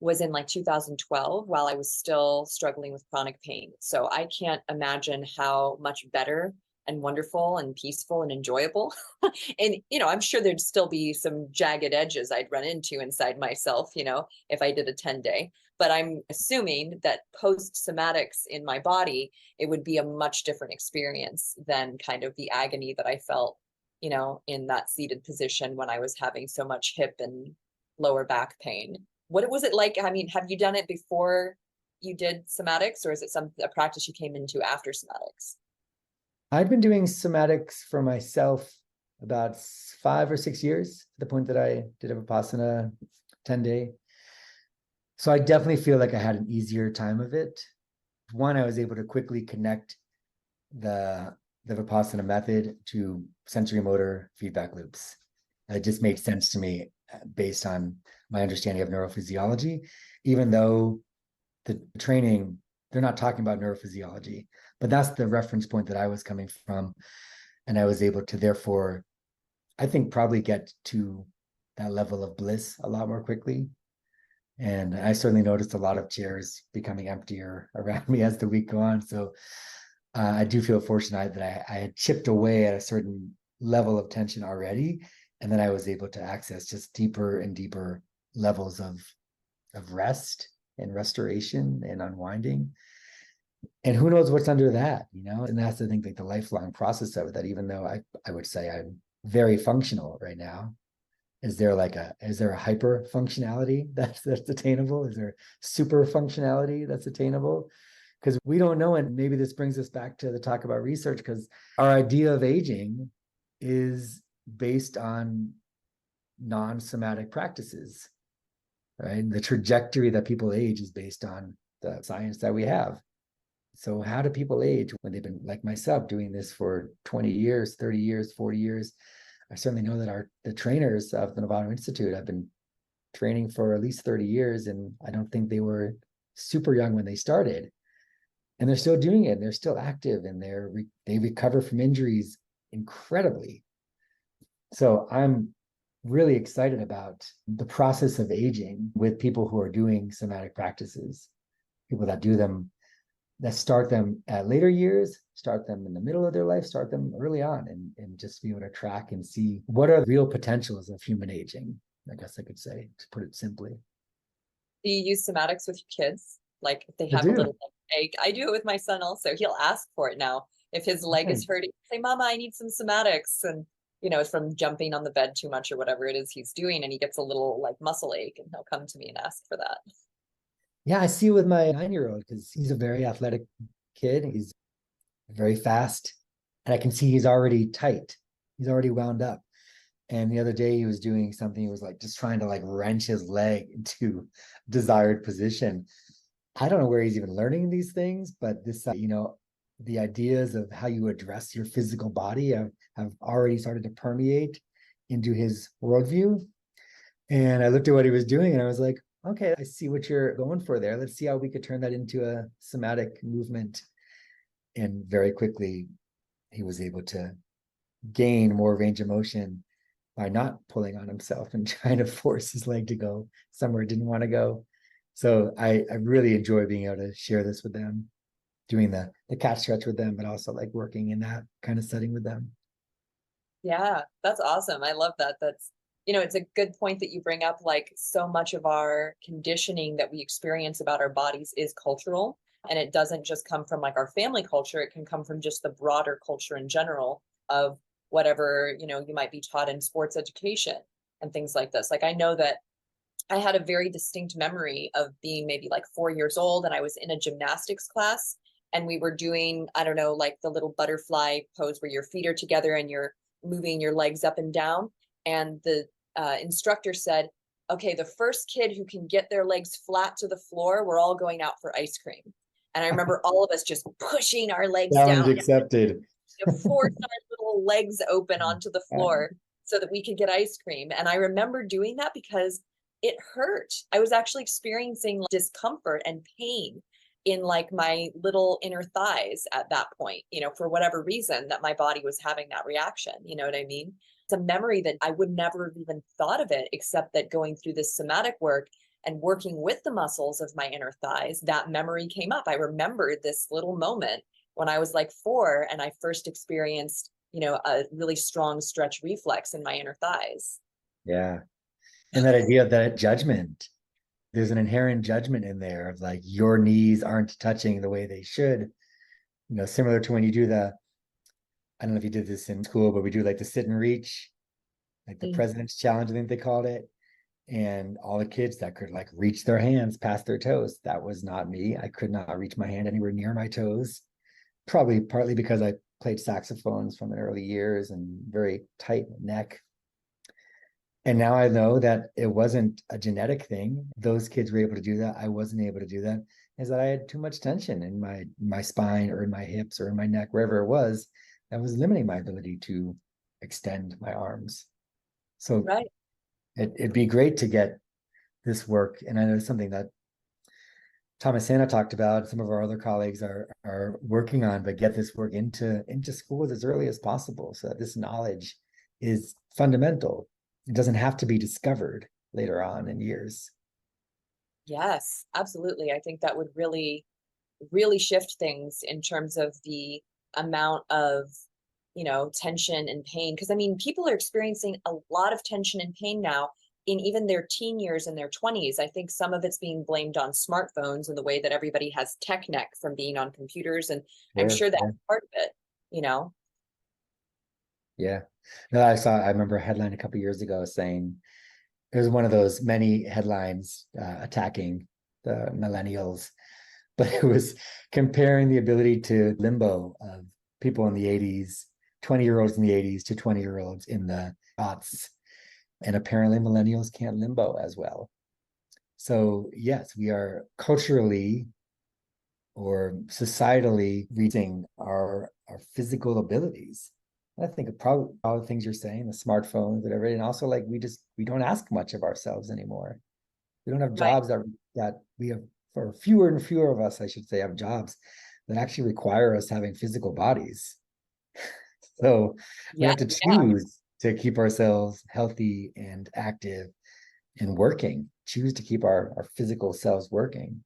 was in like 2012 while I was still struggling with chronic pain. So I can't imagine how much better and wonderful and peaceful and enjoyable. And, I'm sure there'd still be some jagged edges I'd run into inside myself, if I did a 10-day. But I'm assuming that post somatics in my body, it would be a much different experience than kind of the agony that I felt, in that seated position when I was having so much hip and lower back pain. What was it like? I mean, have you done it before you did somatics, or is it a practice you came into after somatics? I'd been doing somatics for myself about 5 or 6 years, to the point that I did a Vipassana 10-day. So I definitely feel like I had an easier time of it. One, I was able to quickly connect the Vipassana method to sensory motor feedback loops. It just made sense to me based on my understanding of neurophysiology, even though the training, they're not talking about neurophysiology, but that's the reference point that I was coming from. And I was able to therefore, I think, probably get to that level of bliss a lot more quickly. And I certainly noticed a lot of chairs becoming emptier around me as the week go on. So I do feel fortunate that I had chipped away at a certain level of tension already. And then I was able to access just deeper and deeper levels of rest and restoration and unwinding. And who knows what's under that, And that's, I think, like the lifelong process of it, that even though I would say I'm very functional right now, is there a hyper functionality that's attainable? Is there super functionality that's attainable? Because we don't know. And maybe this brings us back to the talk about research, because our idea of aging is based on non-somatic practices, right? The trajectory that people age is based on the science that we have. So how do people age when they've been, like myself, doing this for 20 years, 30 years, 40 years? I certainly know that the trainers of the Novato Institute have been training for at least 30 years, and I don't think they were super young when they started. And they're still doing it, and they're still active, and they recover from injuries incredibly. So I'm really excited about the process of aging with people who are doing somatic practices, people that do them, that start them at later years, start them in the middle of their life, start them early on, and just be able to track and see what are the real potentials of human aging, I guess I could say, to put it simply. Do you use somatics with your kids? Like if they I have a do. little ache, I do it with my son also. He'll ask for it now. If his leg is hurting, say, Mama, I need some somatics. And, it's from jumping on the bed too much or whatever it is he's doing. And he gets a little like muscle ache, and he'll come to me and ask for that. Yeah, I see with my 9-year-old, because he's a very athletic kid. He's very fast. And I can see he's already tight. He's already wound up. And the other day he was doing something, he was like just trying to like wrench his leg into desired position. I don't know where he's even learning these things, but this, the ideas of how you address your physical body have already started to permeate into his worldview. And I looked at what he was doing and I was like, okay, I see what you're going for there. Let's see how we could turn that into a somatic movement. And very quickly, he was able to gain more range of motion by not pulling on himself and trying to force his leg to go somewhere it didn't want to go. So I really enjoy being able to share this with them, doing the cat stretch with them, but also like working in that kind of setting with them. Yeah, that's awesome. I love that. It's a good point that you bring up. Like so much of our conditioning that we experience about our bodies is cultural. And it doesn't just come from like our family culture. It can come from just the broader culture in general of whatever, you might be taught in sports education and things like this. Like I know that I had a very distinct memory of being maybe like 4 years old, and I was in a gymnastics class, and we were doing, I don't know, like the little butterfly pose where your feet are together and you're moving your legs up and down. And the instructor said, okay, the first kid who can get their legs flat to the floor, we're all going out for ice cream. And I remember all of us just pushing our legs Challenge down accepted. to force our little legs open onto the floor so that we could get ice cream. And I remember doing that because it hurt. I was actually experiencing discomfort and pain in like my little inner thighs at that point, for whatever reason that my body was having that reaction. You know what I mean? It's a memory that I would never have even thought of it, except that going through this somatic work and working with the muscles of my inner thighs, that memory came up. I remembered this little moment when I was like 4 and I first experienced, a really strong stretch reflex in my inner thighs. Yeah. And that idea of that judgment, there's an inherent judgment in there of like your knees aren't touching the way they should, similar to when you do I don't know if you did this in school, but we do like the sit and reach, like the President's Challenge, I think they called it. And all the kids that could like reach their hands past their toes. That was not me. I could not reach my hand anywhere near my toes. Probably partly because I played saxophones from the early years and very tight neck. And now I know that it wasn't a genetic thing. Those kids were able to do that. I wasn't able to do that. Is that I had too much tension in my spine or in my hips or in my neck, wherever it was, that was limiting my ability to extend my arms. So right. It'd be great to get this work. And I know it's something that Thomas Hanna talked about, some of our other colleagues are working on, but get this work into schools as early as possible so that this knowledge is fundamental. It doesn't have to be discovered later on in years. Yes, absolutely. I think that would really, really shift things in terms of the amount of, tension and pain. Because I mean, people are experiencing a lot of tension and pain now in even their teen years and their 20s. I think some of it's being blamed on smartphones and the way that everybody has tech neck from being on computers. And I'm sure that's part of it, you know? Yeah. No, I remember a headline a couple of years ago saying it was one of those many headlines attacking the millennials, but it was comparing the ability to limbo of people in the 80s, 20-year-olds in the 80s to 20-year-olds in the aughts. And apparently millennials can't limbo as well. So yes, we are culturally or societally reaching our physical abilities. I think probably all the things you're saying, the smartphones, whatever, and also like we don't ask much of ourselves anymore. We don't have jobs that we have, for fewer and fewer of us, I should say, have jobs that actually require us having physical bodies. So we have to choose to keep ourselves healthy and active and working, choose to keep our physical selves working.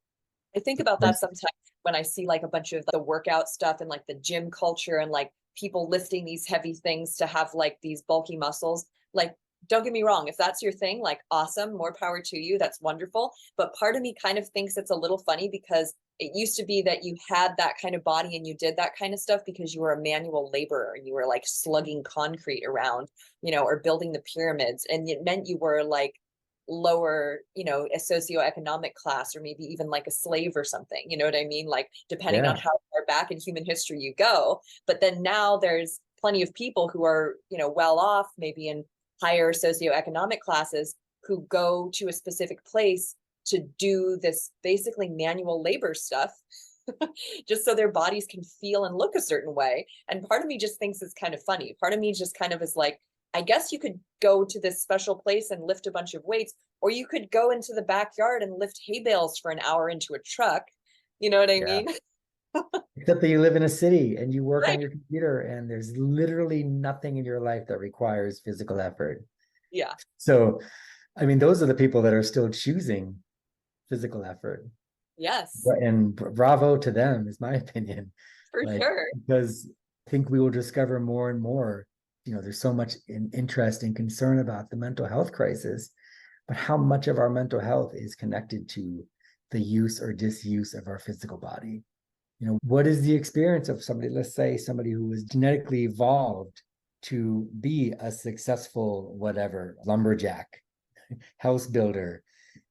I think about that sometimes when I see like a bunch of the workout stuff and like the gym culture and like people lifting these heavy things to have like these bulky muscles. Like, don't get me wrong, if that's your thing, like awesome, more power to you, that's wonderful. But part of me kind of thinks it's a little funny because it used to be that you had that kind of body and you did that kind of stuff because you were a manual laborer and you were like slugging concrete around, you know, or building the pyramids. And it meant you were like lower, you know, a socioeconomic class, or maybe even like a slave or something, you know what I mean? Like depending on how far back in human history you go. But then now there's plenty of people who are, you know, well off, maybe in higher socioeconomic classes, who go to a specific place to do this basically manual labor stuff just so their bodies can feel and look a certain way. And part of me just thinks it's kind of funny. Part of me just kind of is like, I guess you could go to this special place and lift a bunch of weights, or you could go into the backyard and lift hay bales for an hour into a truck. You know what I mean? Except that you live in a city and you work on your computer and there's literally nothing in your life that requires physical effort. Yeah. So, I mean, those are the people that are still choosing physical effort. Yes. And bravo to them, is my opinion. For sure. Because I think we will discover more and more, you know, there's so much interest and concern about the mental health crisis, but how much of our mental health is connected to the use or disuse of our physical body? You know, what is the experience of somebody, let's say somebody who was genetically evolved to be a successful, whatever, lumberjack, house builder,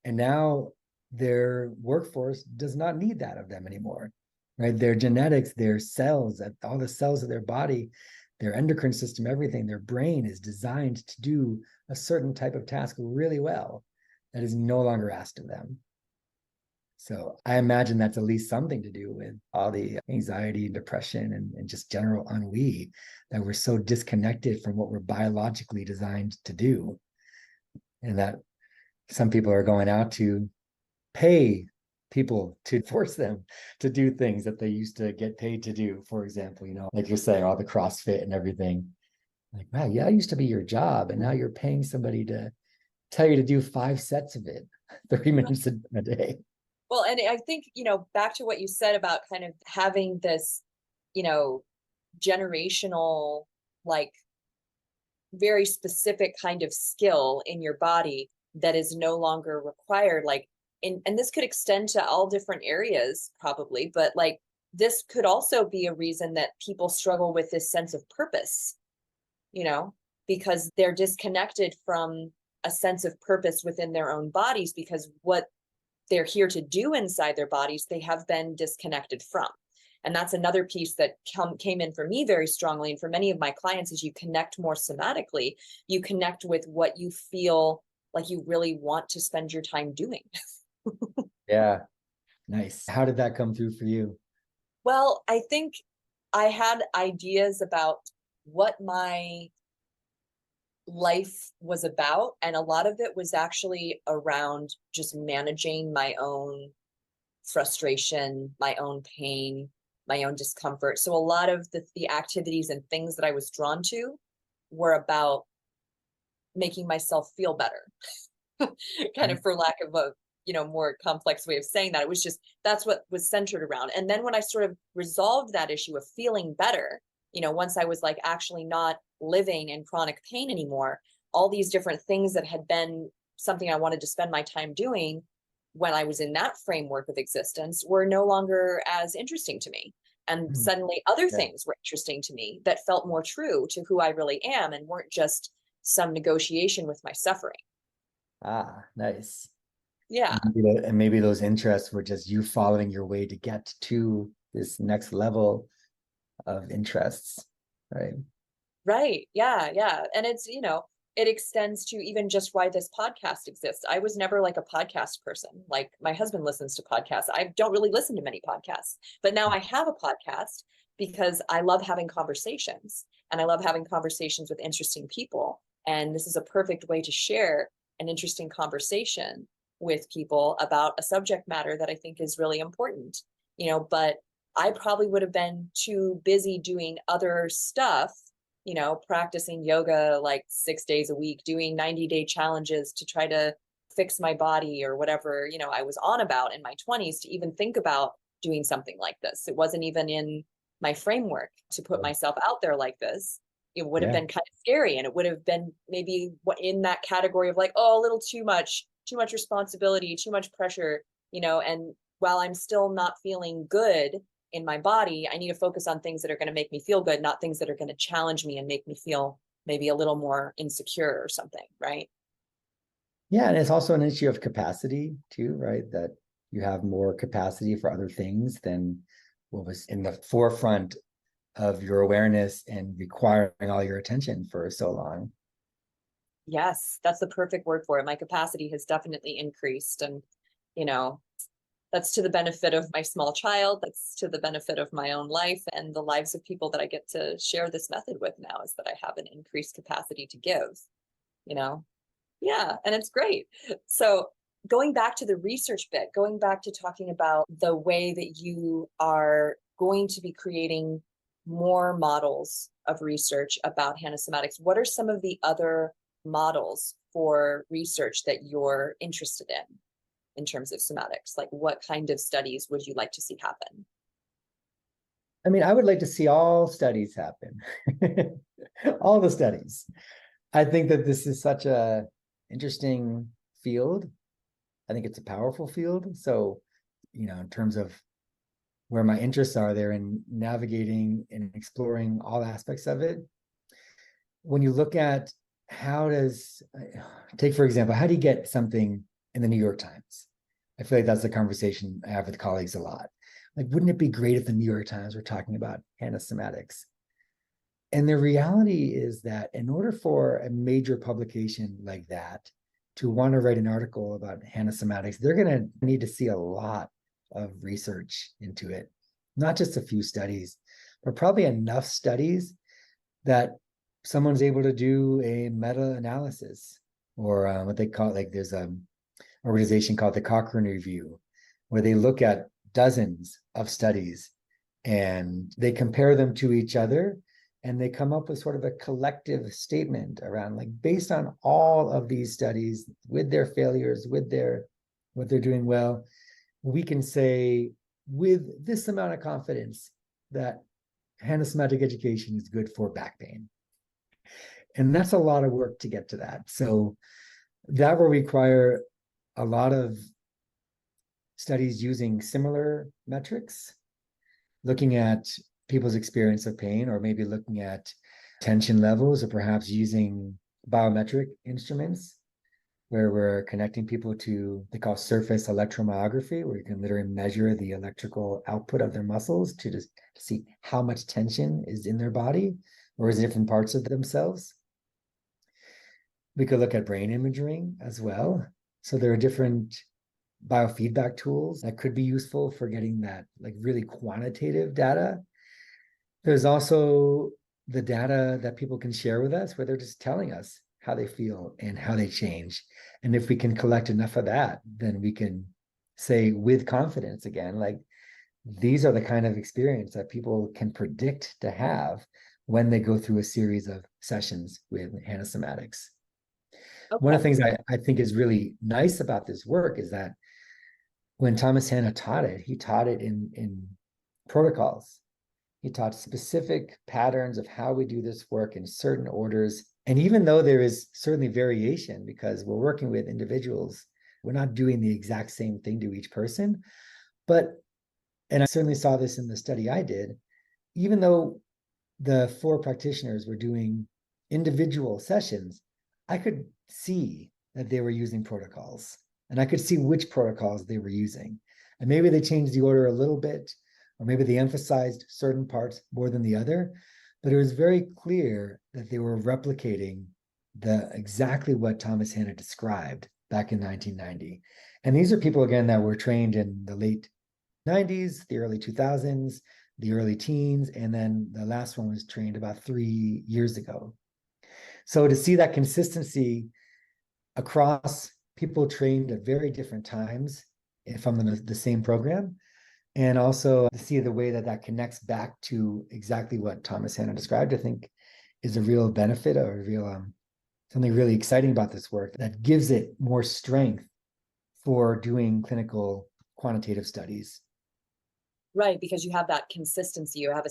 and now their workforce does not need that of them anymore, right? Their genetics, their cells, all the cells of their body, their endocrine system, everything, their brain is designed to do a certain type of task really well that is no longer asked of them. So I imagine that's at least something to do with all the anxiety and depression and just general ennui, that we're so disconnected from what we're biologically designed to do. And that some people are going out to pay people to force them to do things that they used to get paid to do. For example, you know, like you're saying, all the CrossFit and everything. Like, wow, yeah, it used to be your job. And now you're paying somebody to tell you to do 5 sets of it, 30 minutes a day. Well, and I think, you know, back to what you said about kind of having this, you know, generational, like very specific kind of skill in your body that is no longer required. Like, and this could extend to all different areas probably, but like this could also be a reason that people struggle with this sense of purpose, you know, because they're disconnected from a sense of purpose within their own bodies, because what they're here to do inside their bodies, they have been disconnected from. And that's another piece that came in for me very strongly. And for many of my clients, as you connect more somatically, you connect with what you feel like you really want to spend your time doing. Yeah. Nice. How did that come through for you? Well, I think I had ideas about what my life was about, and a lot of it was actually around just managing my own frustration, my own pain, my own discomfort. So a lot of the activities and things that I was drawn to were about making myself feel better. Kind of, for lack of a, you know, more complex way of saying that, it was just, that's what was centered around. And then when I sort of resolved that issue of feeling better, you know, once I was like actually not living in chronic pain anymore, all these different things that had been something I wanted to spend my time doing when I was in that framework of existence were no longer as interesting to me. And suddenly other things were interesting to me that felt more true to who I really am and weren't just some negotiation with my suffering. Ah, nice. Yeah. And maybe those interests were just you following your way to get to this next level of interests, right? Right. Yeah. Yeah. And it's, it extends to even just why this podcast exists. I was never like a podcast person. Like my husband listens to podcasts. I don't really listen to many podcasts, but now I have a podcast because I love having conversations and I love having conversations with interesting people. And this is a perfect way to share an interesting conversation with people about a subject matter that I think is really important, but I probably would have been too busy doing other stuff, practicing yoga like 6 days a week, doing 90-day challenges to try to fix my body or whatever, I was on about in my 20s to even think about doing something like this. It wasn't even in my framework to put myself out there like this. It would have been kind of scary, and it would have been maybe in that category of like, oh, a little too much responsibility, too much pressure, and while I'm still not feeling good in my body, I need to focus on things that are going to make me feel good, not things that are going to challenge me and make me feel maybe a little more insecure or something, right? Yeah, and it's also an issue of capacity too, right? That you have more capacity for other things than what was in the forefront of your awareness and requiring all your attention for so long. Yes, that's the perfect word for it. My capacity has definitely increased, and you know, that's to the benefit of my small child. That's to the benefit of my own life and the lives of people that I get to share this method with now, is that I have an increased capacity to give, you know? Yeah, and it's great. So going back to the research bit, going back to talking about the way that you are going to be creating more models of research about Hanna Somatics, what are some of the other models for research that you're interested in terms of somatics? Like what kind of studies would you like to see happen? I mean, I would like to see all studies happen, all the studies. I think that this is such a interesting field. I think it's a powerful field. So, in terms of where my interests are there in navigating and exploring all aspects of it. When you look at take for example, how do you get something in the New York Times? I feel like that's the conversation I have with colleagues a lot. Like, wouldn't it be great if the New York Times were talking about Hanna Somatics? And the reality is that in order for a major publication like that to want to write an article about Hanna Somatics, they're going to need to see a lot of research into it, not just a few studies, but probably enough studies that someone's able to do a meta-analysis, or what they call, like, there's an organization called the Cochrane Review, where they look at dozens of studies and they compare them to each other, and they come up with sort of a collective statement around, like, based on all of these studies with their failures, with what they're doing well, we can say with this amount of confidence that Hanna Somatic Education is good for back pain. And that's a lot of work to get to that. So that will require a lot of studies using similar metrics, looking at people's experience of pain, or maybe looking at tension levels, or perhaps using biometric instruments where we're connecting people to, they call surface electromyography, where you can literally measure the electrical output of their muscles to see how much tension is in their body or is in different parts of themselves. We could look at brain imaging as well. So there are different biofeedback tools that could be useful for getting that, like, really quantitative data. There's also the data that people can share with us, where they're just telling us how they feel and how they change. And if we can collect enough of that, then we can say with confidence again, like, these are the kind of experience that people can predict to have when they go through a series of sessions with Hanna Somatics. Okay. One of the things I think is really nice about this work is that when Thomas Hanna taught it, he taught it in protocols. He taught specific patterns of how we do this work in certain orders And even though there is certainly variation because we're working with individuals, we're not doing the exact same thing to each person. But, and I certainly saw this in the study I did, even though the 4 practitioners were doing individual sessions, I could see that they were using protocols, and I could see which protocols they were using. And maybe they changed the order a little bit, or maybe they emphasized certain parts more than the other, but it was very clear that they were replicating exactly what Thomas Hanna described back in 1990. And these are people, again, that were trained in the late 90s, the early 2000s, the early teens, and then the last one was trained about 3 years ago. So to see that consistency across people trained at very different times from the same program, and also to see the way that that connects back to exactly what Thomas Hanna described, I think is a real benefit, or a real something really exciting about this work that gives it more strength for doing clinical quantitative studies. Right, because you have that consistency, you have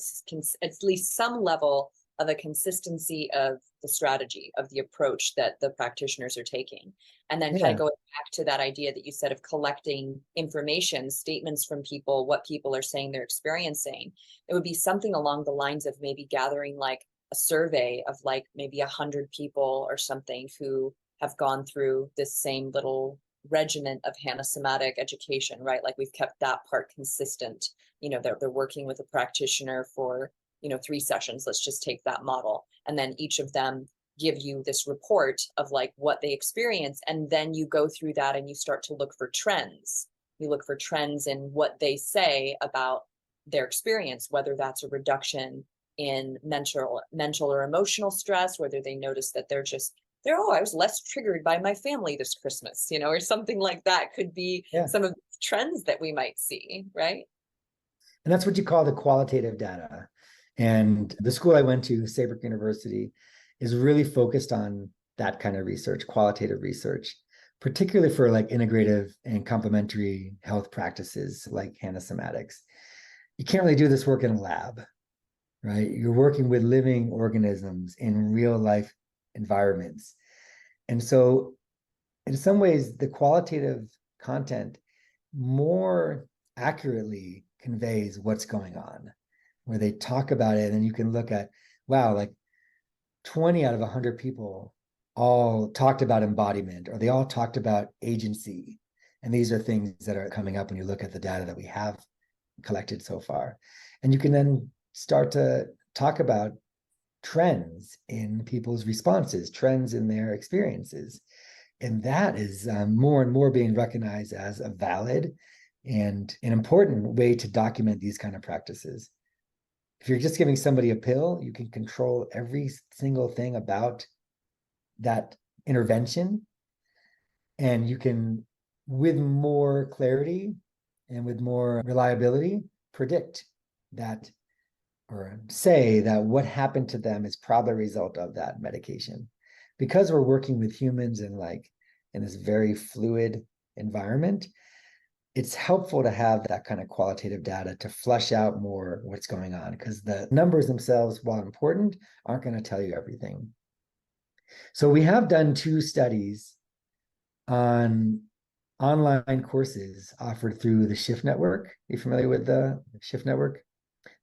at least some level of a consistency of the strategy, of the approach that the practitioners are taking. And then kind of going back to that idea that you said of collecting information, statements from people, what people are saying they're experiencing. It would be something along the lines of maybe gathering like a survey of like maybe 100 people or something who have gone through this same little regiment of Hanna Somatic education, right? Like we've kept that part consistent. You know, they're working with a practitioner for 3 sessions. Let's just take that model. And then each of them give you this report of like what they experience. And then you go through that and you start to look for trends. You look for trends in what they say about their experience, whether that's a reduction in mental or emotional stress, whether they notice that I was less triggered by my family this Christmas, or something like that could be some of the trends that we might see, right? And that's what you call the qualitative data. And the school I went to, Saybrook University, is really focused on that kind of research, qualitative research, particularly for like integrative and complementary health practices like Hanna Somatics. You can't really do this work in a lab, right? You're working with living organisms in real life environments. And so in some ways, the qualitative content more accurately conveys what's going on, where they talk about it and you can look at, wow, like 20 out of 100 people all talked about embodiment, or they all talked about agency. And these are things that are coming up when you look at the data that we have collected so far. And you can then start to talk about trends in people's responses, trends in their experiences. And that is more and more being recognized as a valid and an important way to document these kind of practices. If you're just giving somebody a pill, you can control every single thing about that intervention. And you can, with more clarity and with more reliability, predict that, or say that what happened to them is probably a result of that medication. Because we're working with humans in this very fluid environment, it's helpful to have that kind of qualitative data to flesh out more what's going on, because the numbers themselves, while important, aren't going to tell you everything. So we have done 2 studies on online courses offered through the Shift Network. Are you familiar with the Shift Network?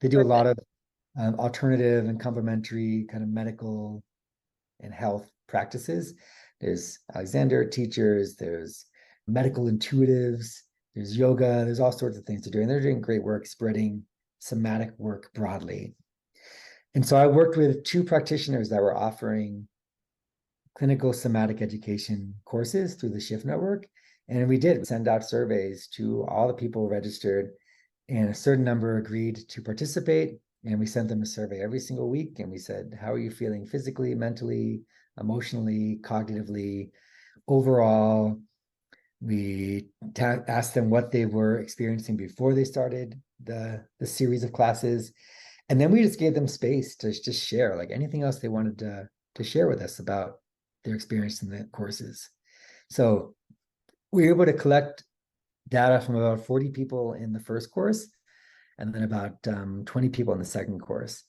They do a lot of alternative and complementary kind of medical and health practices. There's Alexander teachers, there's medical intuitives, there's yoga, there's all sorts of things to do. And they're doing great work spreading somatic work broadly. And so I worked with 2 practitioners that were offering clinical somatic education courses through the Shift Network. And we did send out surveys to all the people registered, and a certain number agreed to participate. And we sent them a survey every single week. And we said, how are you feeling physically, mentally, emotionally, cognitively, overall? We asked them what they were experiencing before they started the series of classes. And then we just gave them space to just share, like anything else they wanted to share with us about their experience in the courses. So we were able to collect data from about 40 people in the first course, and then about 20 people in the second course.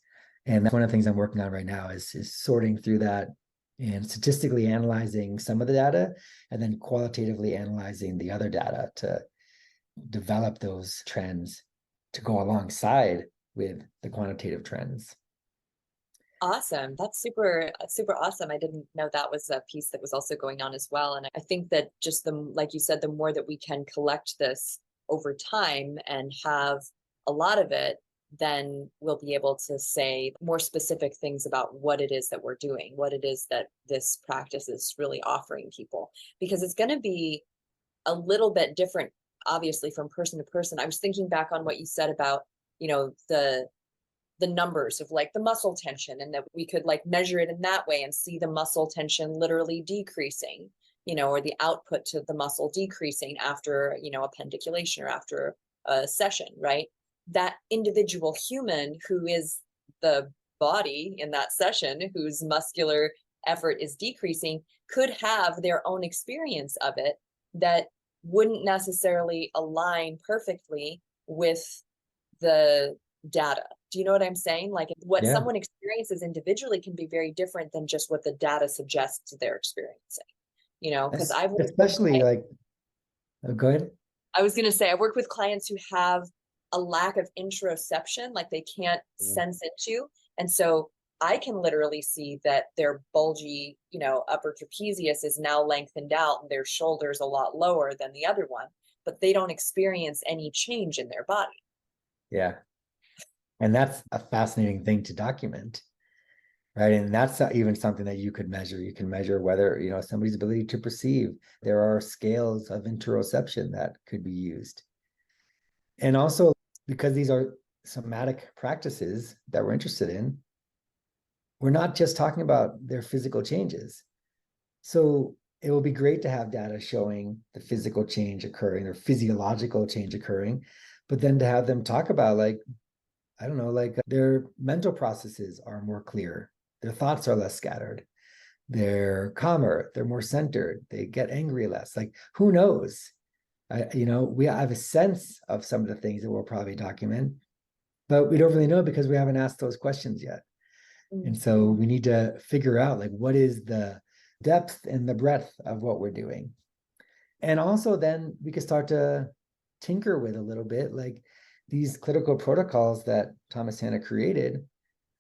And that's one of the things I'm working on right now is sorting through that and statistically analyzing some of the data and then qualitatively analyzing the other data to develop those trends to go alongside with the quantitative trends. Awesome. That's super awesome. I didn't know that was a piece that was also going on as well. And I think that just like you said, the more that we can collect this over time and have a lot of it, then we'll be able to say more specific things about what it is that we're doing, what it is that this practice is really offering people, because it's going to be a little bit different, obviously, from person to person. I was thinking back on what you said about, the numbers of like the muscle tension, and that we could like measure it in that way and see the muscle tension literally decreasing, or the output to the muscle decreasing after, a pendiculation or after a session, right? That individual human who is the body in that session, whose muscular effort is decreasing, could have their own experience of it that wouldn't necessarily align perfectly with the data. Do you know what I'm saying? Like what someone experiences individually can be very different than just what the data suggests they're experiencing, because I've especially like, oh, go ahead. I was going to say, I've worked with clients who have a lack of interoception, like they can't sense into. And so I can literally see that their bulgy, upper trapezius is now lengthened out and their shoulders a lot lower than the other one, but they don't experience any change in their body. Yeah. And that's a fascinating thing to document, right? And that's not even something that you could measure. You can measure whether, somebody's ability to perceive. There are scales of interoception that could be used. And also, because these are somatic practices that we're interested in, we're not just talking about their physical changes. So it will be great to have data showing the physical change occurring or physiological change occurring, but then to have them talk about their mental processes are more clear. Their thoughts are less scattered. They're calmer. They're more centered. They get angry less. Like, who knows? We have a sense of some of the things that we'll probably document, but we don't really know because we haven't asked those questions yet. And so we need to figure out like what is the depth and the breadth of what we're doing. And also then we can start to tinker with a little bit, like these clinical protocols that Thomas Hanna created,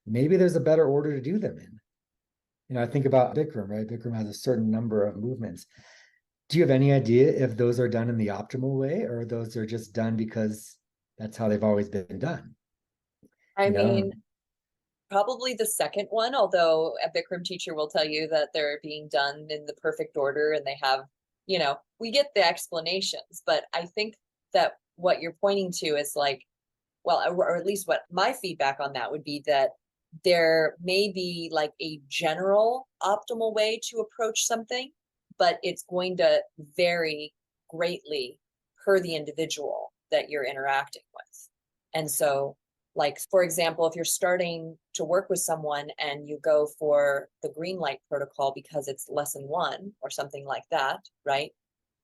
maybe there's a better order to do them in. I think about Bikram, right? Bikram has a certain number of movements. Do you have any idea if those are done in the optimal way or those are just done because that's how they've always been done? I mean, probably the second one, although a Bikram teacher will tell you that they're being done in the perfect order and they have, we get the explanations, but I think that what you're pointing to is like, well, or at least what my feedback on that would be, that there may be like a general optimal way to approach something, but it's going to vary greatly per the individual that you're interacting with. And so, like, for example, if you're starting to work with someone and you go for the green light protocol because it's lesson 1 or something like that, right?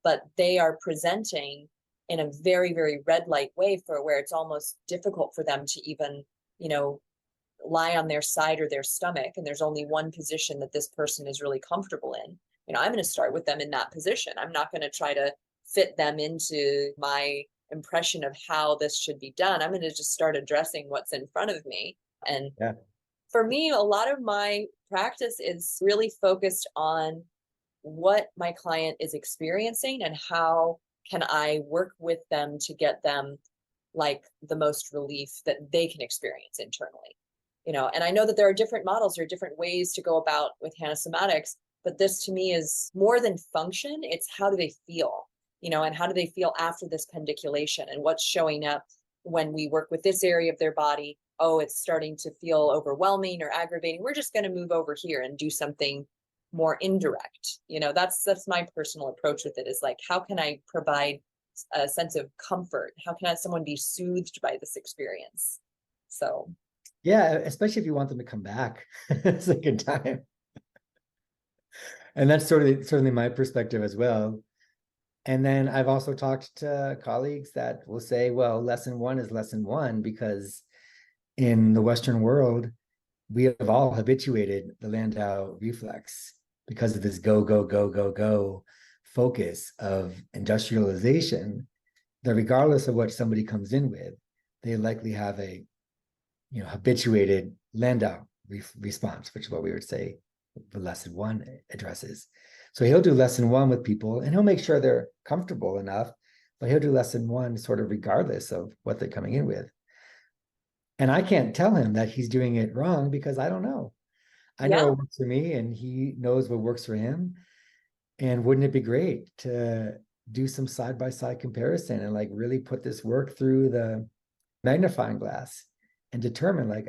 But they are presenting in a very, very red light way for where it's almost difficult for them to even, lie on their side or their stomach. And there's only one position that this person is really comfortable in. I'm going to start with them in that position. I'm not going to try to fit them into my impression of how this should be done. I'm going to just start addressing what's in front of me. And for me, a lot of my practice is really focused on what my client is experiencing and how can I work with them to get them like the most relief that they can experience internally. And I know that there are different models or different ways to go about with Hanna Somatics, but this to me is more than function. It's how do they feel, and how do they feel after this pendiculation and what's showing up when we work with this area of their body. Oh, it's starting to feel overwhelming or aggravating. We're just going to move over here and do something more indirect. That's my personal approach with it, is like, how can I provide a sense of comfort? How can someone be soothed by this experience? So yeah, especially if you want them to come back a second time. And that's certainly my perspective as well. And then I've also talked to colleagues that will say, well, lesson 1 is lesson 1 because in the Western world, we have all habituated the Landau reflex. because of this go, go, go, go, go focus of industrialization, that regardless of what somebody comes in with, they likely have a habituated Landau response, which is what we would say the lesson one addresses. So he'll do lesson one with people and he'll make sure they're comfortable enough, but he'll do lesson one sort of regardless of what they're coming in with. And I can't tell him that he's doing it wrong because I don't know. I know what works for me and he knows what works for him. And wouldn't it be great to do some side-by-side comparison and like really put this work through the magnifying glass and determine like,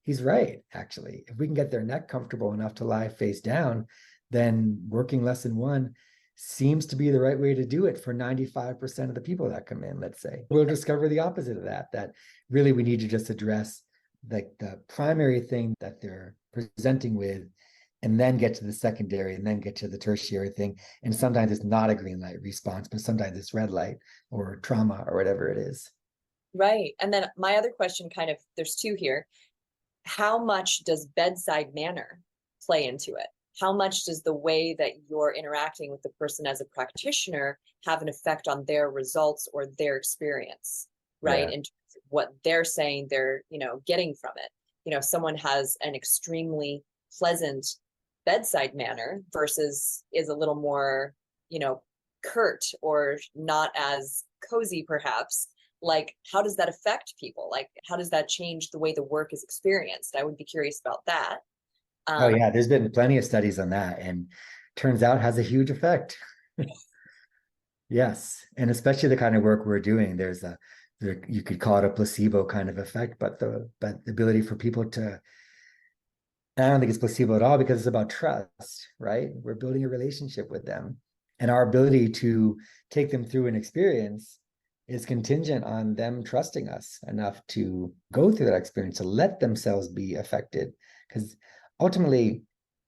he's right, actually. If we can get their neck comfortable enough to lie face down, then working lesson one seems to be the right way to do it for 95% of the people that come in, let's say. We'll discover the opposite of that really we need to just address like the primary thing that they're presenting with, and then get to the secondary, and then get to the tertiary thing. And sometimes it's not a green light response, but sometimes it's red light or trauma or whatever it is. Right. And then my other question there's two here. How much does bedside manner play into it? How much does the way that you're interacting with the person as a practitioner have an effect on their results or their experience, right? In terms of what they're saying they're, getting from it. If someone has an extremely pleasant bedside manner versus is a little more, curt or not as cozy, perhaps, like, how does that affect people? Like, how does that change the way the work is experienced? I would be curious about that. Oh yeah, there's been plenty of studies on that, and turns out has a huge effect. Yes, and especially the kind of work we're doing, you could call it a placebo kind of effect, but the ability for people to, I don't think it's placebo at all because it's about trust, right? We're building a relationship with them, and our ability to take them through an experience is contingent on them trusting us enough to go through that experience, to let themselves be affected. Because ultimately,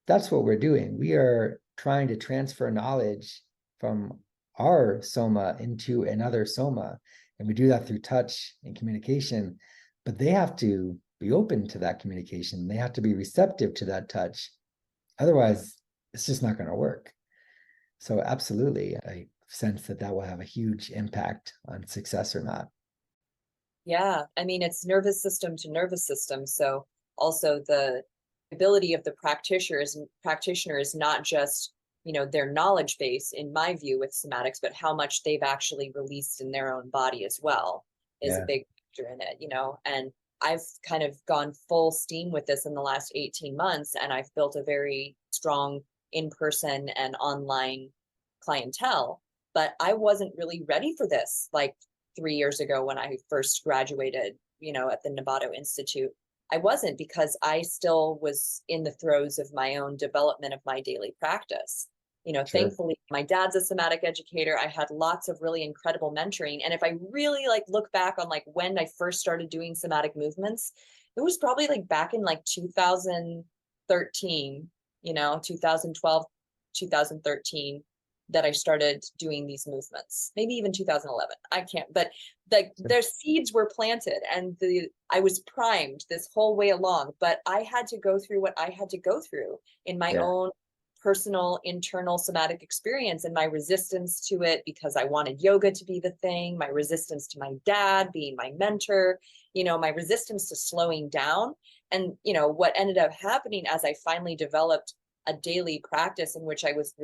that's what we're doing. We are trying to transfer knowledge from our soma into another soma. And we do that through touch and communication, but they have to be open to that communication. They have to be receptive to that touch. Otherwise, it's just not going to work. So absolutely, I sense that will have a huge impact on success or not. Yeah, I mean, it's nervous system to nervous system. So also the ability of the practitioner is not just, their knowledge base, in my view, with somatics, but how much they've actually released in their own body as well is a big factor in it, and I've kind of gone full steam with this in the last 18 months, and I've built a very strong in-person and online clientele. But I wasn't really ready for this like 3 years ago when I first graduated, at the Novato Institute. I wasn't, because I still was in the throes of my own development of my daily practice. Sure. Thankfully, my dad's a somatic educator. I had lots of really incredible mentoring. And if I really look back on when I first started doing somatic movements, it was probably back in 2013, 2012, 2013, that I started doing these movements, maybe even 2011. I can't, but their seeds were planted and I was primed this whole way along, but I had to go through what I had to go through in my own personal internal somatic experience, and my resistance to it because I wanted yoga to be the thing, my resistance to my dad being my mentor, my resistance to slowing down. And, what ended up happening as I finally developed a daily practice in which I was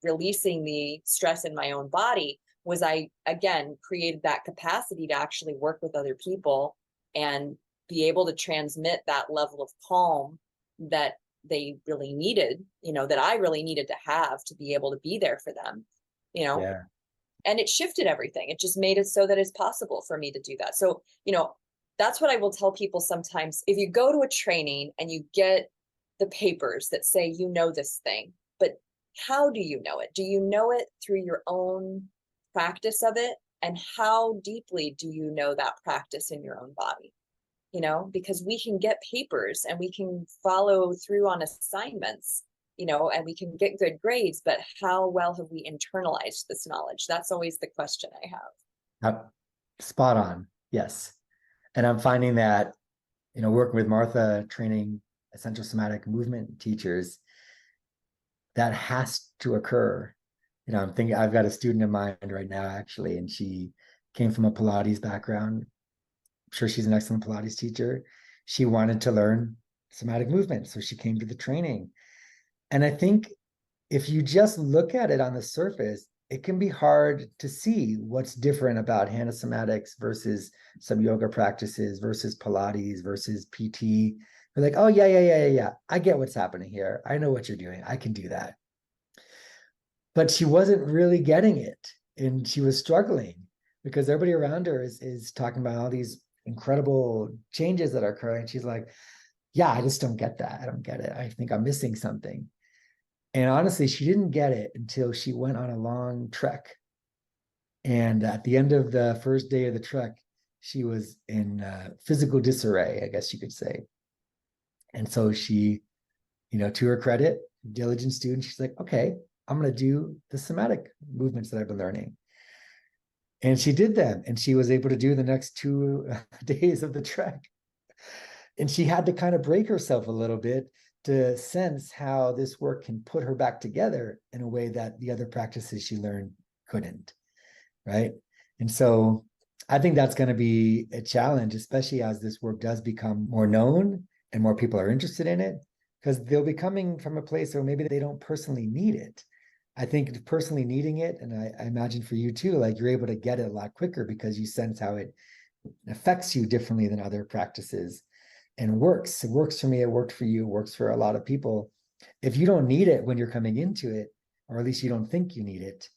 releasing the stress in my own body was I, again, created that capacity to actually work with other people and be able to transmit that level of calm that they really needed, that I really needed to have to be able to be there for them, and it shifted everything. It just made it so that it's possible for me to do that. So, that's what I will tell people sometimes. If you go to a training and you get the papers that say, this thing, but how do you know it? Do you know it through your own practice of it? And how deeply do you know that practice in your own body? Because we can get papers and we can follow through on assignments, and we can get good grades, but how well have we internalized this knowledge? That's always the question I have. Spot on. Yes. And I'm finding that, working with Martha, training essential somatic movement teachers, that has to occur. I'm thinking I've got a student in mind right now, actually, and she came from a Pilates background. I'm sure she's an excellent Pilates teacher. She wanted to learn somatic movement, so she came to the training. And I think if you just look at it on the surface, it can be hard to see what's different about Hanna Somatics versus some yoga practices versus Pilates versus PT. They're like, oh, yeah. I get what's happening here. I know what you're doing. I can do that. But she wasn't really getting it. And she was struggling because everybody around her is talking about all these incredible changes that are occurring. She's like, yeah, I just don't get that. I don't get it. I think I'm missing something. And honestly, she didn't get it until she went on a long trek. And at the end of the first day of the trek, she was in physical disarray, I guess you could say. And so she, to her credit, diligent student, she's like, okay, I'm going to do the somatic movements that I've been learning. And she did them. And she was able to do the next 2 days of the trek. And she had to kind of break herself a little bit to sense how this work can put her back together in a way that the other practices she learned couldn't, right? And so I think that's going to be a challenge, especially as this work does become more known and more people are interested in it, because they'll be coming from a place where maybe they don't personally need it. I think personally needing it, and I imagine for you too, like you're able to get it a lot quicker because you sense how it affects you differently than other practices and works. It works for me, it worked for you, it works for a lot of people. If you don't need it when you're coming into it, or at least you don't think you need it,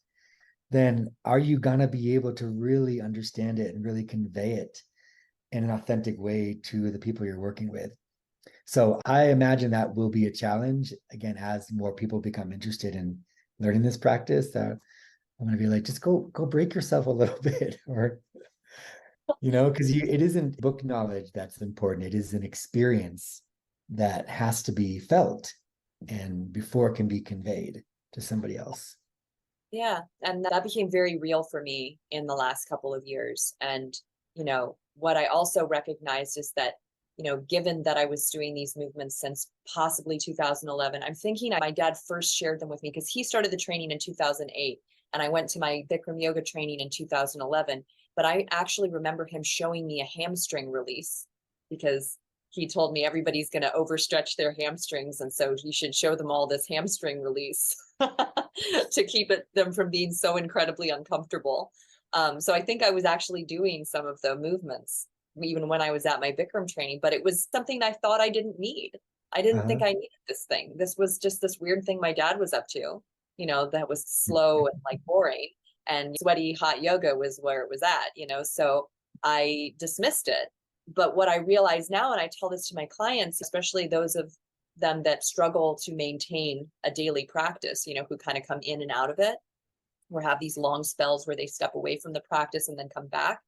then are you going to be able to really understand it and really convey it in an authentic way to the people you're working with? So I imagine that will be a challenge, again, as more people become interested in learning this practice. I'm going to be like, just go break yourself a little bit, or because it isn't book knowledge that's important. It is an experience that has to be felt and before it can be conveyed to somebody else. Yeah, and that became very real for me in the last couple of years. And, what I also recognized is that, given that I was doing these movements since possibly 2011, I'm thinking my dad first shared them with me because he started the training in 2008. And I went to my Bikram yoga training in 2011. But I actually remember him showing me a hamstring release because he told me everybody's going to overstretch their hamstrings. And so you should show them all this hamstring release to keep them from being so incredibly uncomfortable. So I think I was actually doing some of the movements even when I was at my Bikram training, but it was something I thought I didn't need. I didn't think I needed this thing. This was just this weird thing my dad was up to, that was slow and like boring. And sweaty hot yoga was where it was at, so I dismissed it. But what I realize now, and I tell this to my clients, especially those of them that struggle to maintain a daily practice, who kind of come in and out of it, or have these long spells where they step away from the practice and then come back.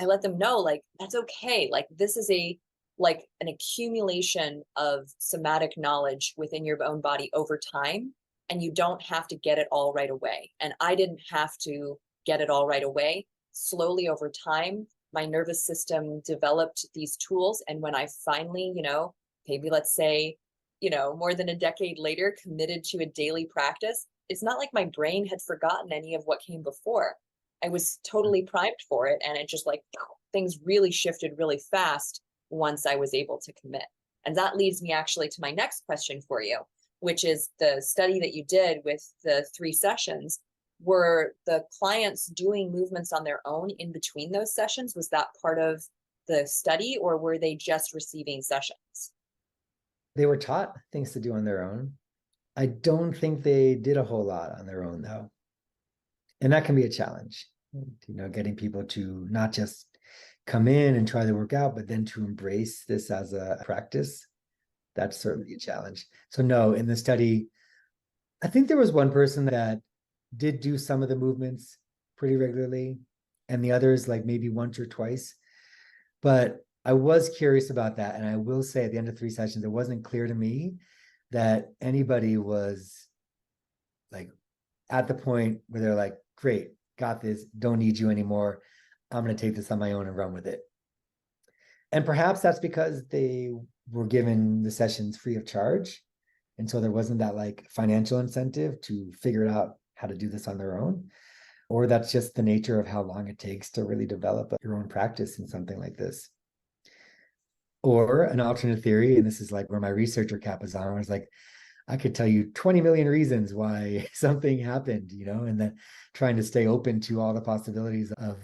I let them know, like, that's okay. Like, this is an accumulation of somatic knowledge within your own body over time. And you don't have to get it all right away. And I didn't have to get it all right away. Slowly over time, my nervous system developed these tools. And when I finally, maybe let's say, more than a decade later, committed to a daily practice, it's not like my brain had forgotten any of what came before. I was totally primed for it. And it just things really shifted really fast once I was able to commit. And that leads me actually to my next question for you, which is the study that you did with the 3 sessions. Were the clients doing movements on their own in between those sessions? Was that part of the study, or were they just receiving sessions? They were taught things to do on their own. I don't think they did a whole lot on their own, though. And that can be a challenge, getting people to not just come in and try to work out, but then to embrace this as a practice. That's certainly a challenge. So no, in the study, I think there was one person that did do some of the movements pretty regularly, and the others like maybe once or twice. But I was curious about that. And I will say at the end of 3 sessions, it wasn't clear to me that anybody was like at the point where they're like, great, got this, don't need you anymore. I'm going to take this on my own and run with it. And perhaps that's because they were given the sessions free of charge. And so there wasn't that like financial incentive to figure out how to do this on their own. Or that's just the nature of how long it takes to really develop your own practice in something like this. Or an alternate theory, and this is like where my researcher cap is on, was like, I could tell you 20 million reasons why something happened, and then trying to stay open to all the possibilities of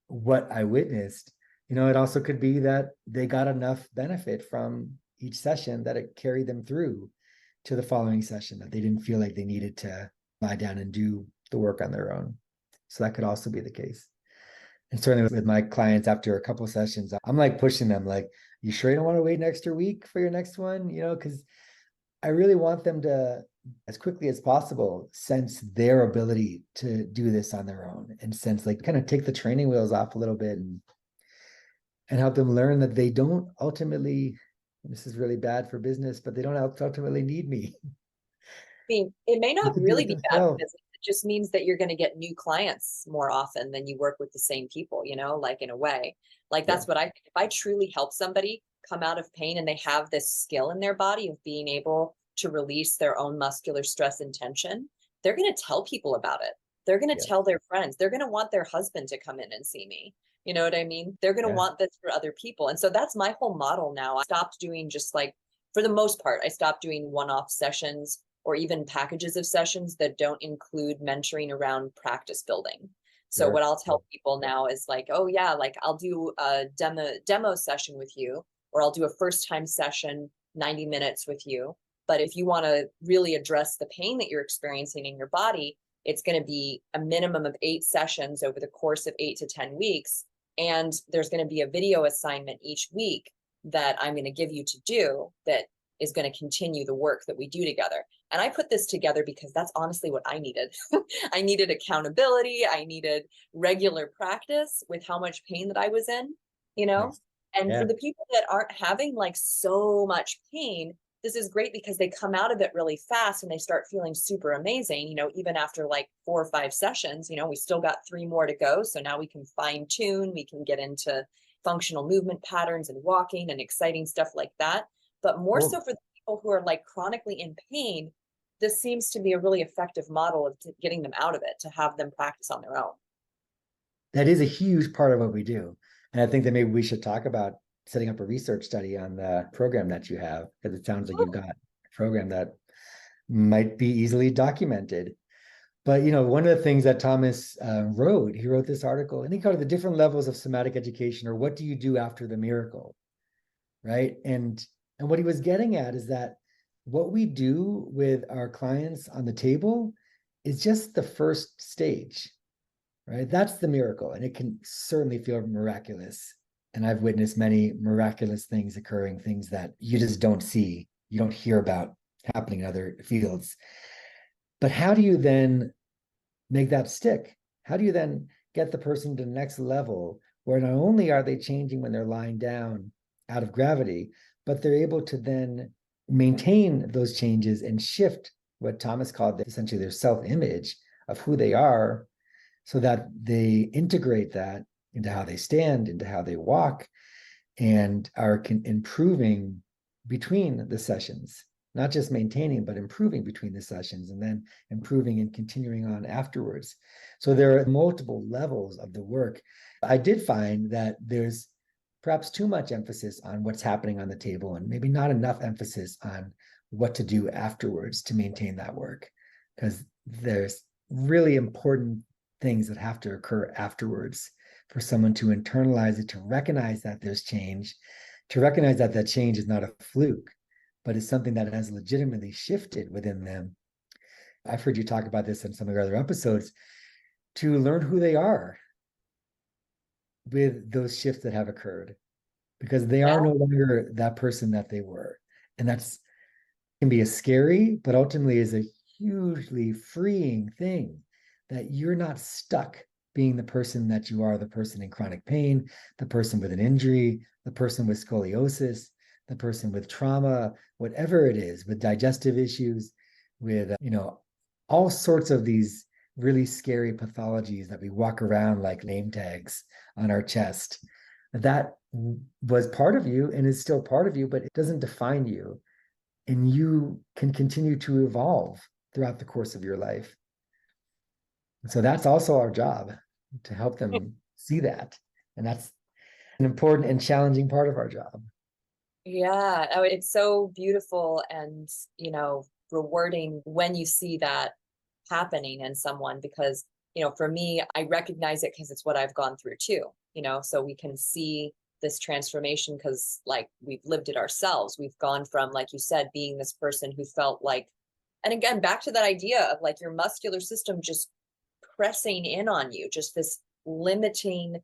what I witnessed. It also could be that they got enough benefit from each session that it carried them through to the following session, that they didn't feel like they needed to lie down and do the work on their own. So that could also be the case. And certainly with my clients, after a couple of sessions, I'm like pushing them, like, you sure you don't want to wait an extra week for your next one? Because I really want them to, as quickly as possible, sense their ability to do this on their own, and sense like kind of take the training wheels off a little bit, and help them learn that they don't ultimately, this is really bad for business, but they don't ultimately need me. Mean, it may They not can do really it be bad for themselves. business. It just means that you're going to get new clients more often than you work with the same people, like in a way. Like Yeah. that's what if I truly help somebody come out of pain and they have this skill in their body of being able to release their own muscular stress and tension, they're going to tell people about it. They're going to Yeah. tell their friends. They're going to want their husband to come in and see me. You know what I mean? They're going to Yeah. want this for other people. And so that's my whole model now. I stopped doing just like, for the most part, I stopped doing one-off sessions or even packages of sessions that don't include mentoring around practice building. So what Sure. I'll tell people now is like, oh yeah, like I'll do a demo session with you, or I'll do a first time session, 90 minutes with you. But if you want to really address the pain that you're experiencing in your body, it's going to be a minimum of 8 sessions over the course of 8 to 10 weeks. And there's going to be a video assignment each week that I'm going to give you to do that is going to continue the work that we do together. And I put this together because that's honestly what I needed. I needed accountability. I needed regular practice with how much pain that I was in, you know? Nice. And for Yeah. the people that aren't having like so much pain, this is great because they come out of it really fast and they start feeling super amazing, even after like 4 or 5 sessions, we still got 3 more to go. So now we can fine tune, we can get into functional movement patterns and walking and exciting stuff like that. But more so Cool. for the people who are like chronically in pain, this seems to be a really effective model of getting them out of it, to have them practice on their own. That is a huge part of what we do. And I think that maybe we should talk about setting up a research study on the program that you have, because it sounds like you've got a program that might be easily documented. But one of the things that Thomas he wrote this article, and he called it the different levels of somatic education, or what do you do after the miracle, right? And what he was getting at is that what we do with our clients on the table is just the first stage, right? That's the miracle, and it can certainly feel miraculous. And I've witnessed many miraculous things occurring, things that you just don't see, you don't hear about happening in other fields. But how do you then make that stick? How do you then get the person to the next level where not only are they changing when they're lying down out of gravity, but they're able to then maintain those changes and shift what Thomas called essentially their self-image of who they are, so that they integrate that into how they stand, into how they walk, and are improving between the sessions, not just maintaining, but improving between the sessions, and then improving and continuing on afterwards. So there are multiple levels of the work. I did find that there's perhaps too much emphasis on what's happening on the table, and maybe not enough emphasis on what to do afterwards to maintain that work, because there's really important things that have to occur afterwards for someone to internalize it, to recognize that there's change, to recognize that that change is not a fluke, but it's something that has legitimately shifted within them. I've heard you talk about this in some of your other episodes, to learn who they are with those shifts that have occurred, because they Yeah. are no longer that person that they were. And that's can be a scary, but ultimately is a hugely freeing thing, that you're not stuck being the person that you are, the person in chronic pain, the person with an injury, the person with scoliosis, the person with trauma, whatever it is, with digestive issues, with, all sorts of these really scary pathologies that we walk around like name tags on our chest. That was part of you and is still part of you, but it doesn't define you. and you can continue to evolve throughout the course of your life. And so that's also our job, to help them see that. And that's an important and challenging part of our job. Yeah, oh, it's so beautiful and, rewarding when you see that happening in someone, because, for me, I recognize it because it's what I've gone through too, so we can see this transformation because like we've lived it ourselves. We've gone from, like you said, being this person who felt like, and again, back to that idea of like your muscular system just pressing in on you, just this limiting,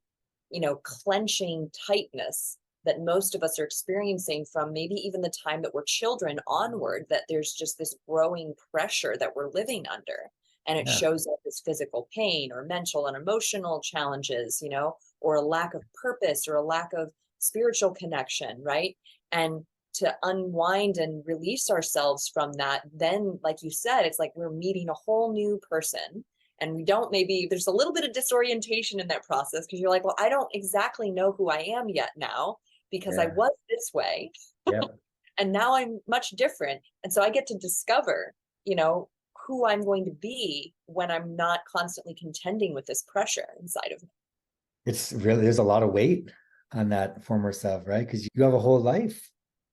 clenching tightness that most of us are experiencing from maybe even the time that we're children onward, that there's just this growing pressure that we're living under. And it Yeah. shows up as physical pain or mental and emotional challenges, or a lack of purpose or a lack of spiritual connection, right? And to unwind and release ourselves from that, then, like you said, it's like we're meeting a whole new person. And we don't, maybe there's a little bit of disorientation in that process because you're like, well, I don't exactly know who I am yet now, because I Yeah. was this way. Yep. And now I'm much different. And so I get to discover, who I'm going to be when I'm not constantly contending with this pressure inside of me. It's really, there's a lot of weight on that former self, right? Because you have a whole life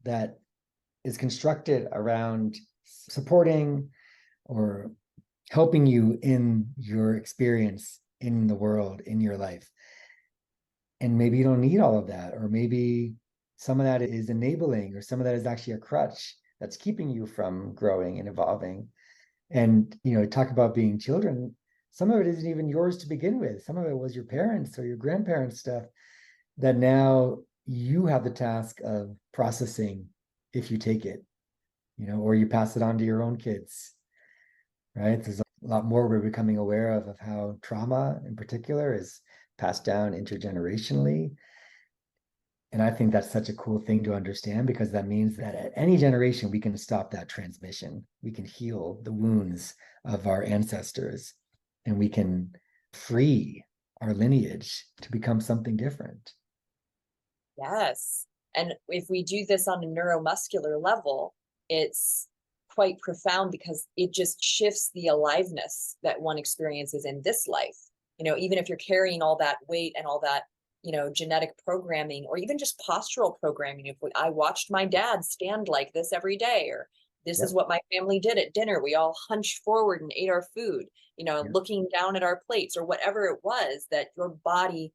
that is constructed around supporting or helping you in your experience in the world, in your life. And maybe you don't need all of that, or maybe some of that is enabling, or some of that is actually a crutch that's keeping you from growing and evolving. And, talk about being children. Some of it isn't even yours to begin with. Some of it was your parents or your grandparents' stuff that now you have the task of processing if you take it, or you pass it on to your own kids, right? There's a lot more we're becoming aware of how trauma in particular is passed down intergenerationally. And I think that's such a cool thing to understand, because that means that at any generation, we can stop that transmission. We can heal the wounds of our ancestors, and we can free our lineage to become something different. Yes. And if we do this on a neuromuscular level, it's quite profound because it just shifts the aliveness that one experiences in this life. Even if you're carrying all that weight and all that, genetic programming, or even just postural programming. If I watched my dad stand like this every day, or this is Yep. what my family did at dinner, we all hunched forward and ate our food, Yep. looking down at our plates, or whatever it was that your body,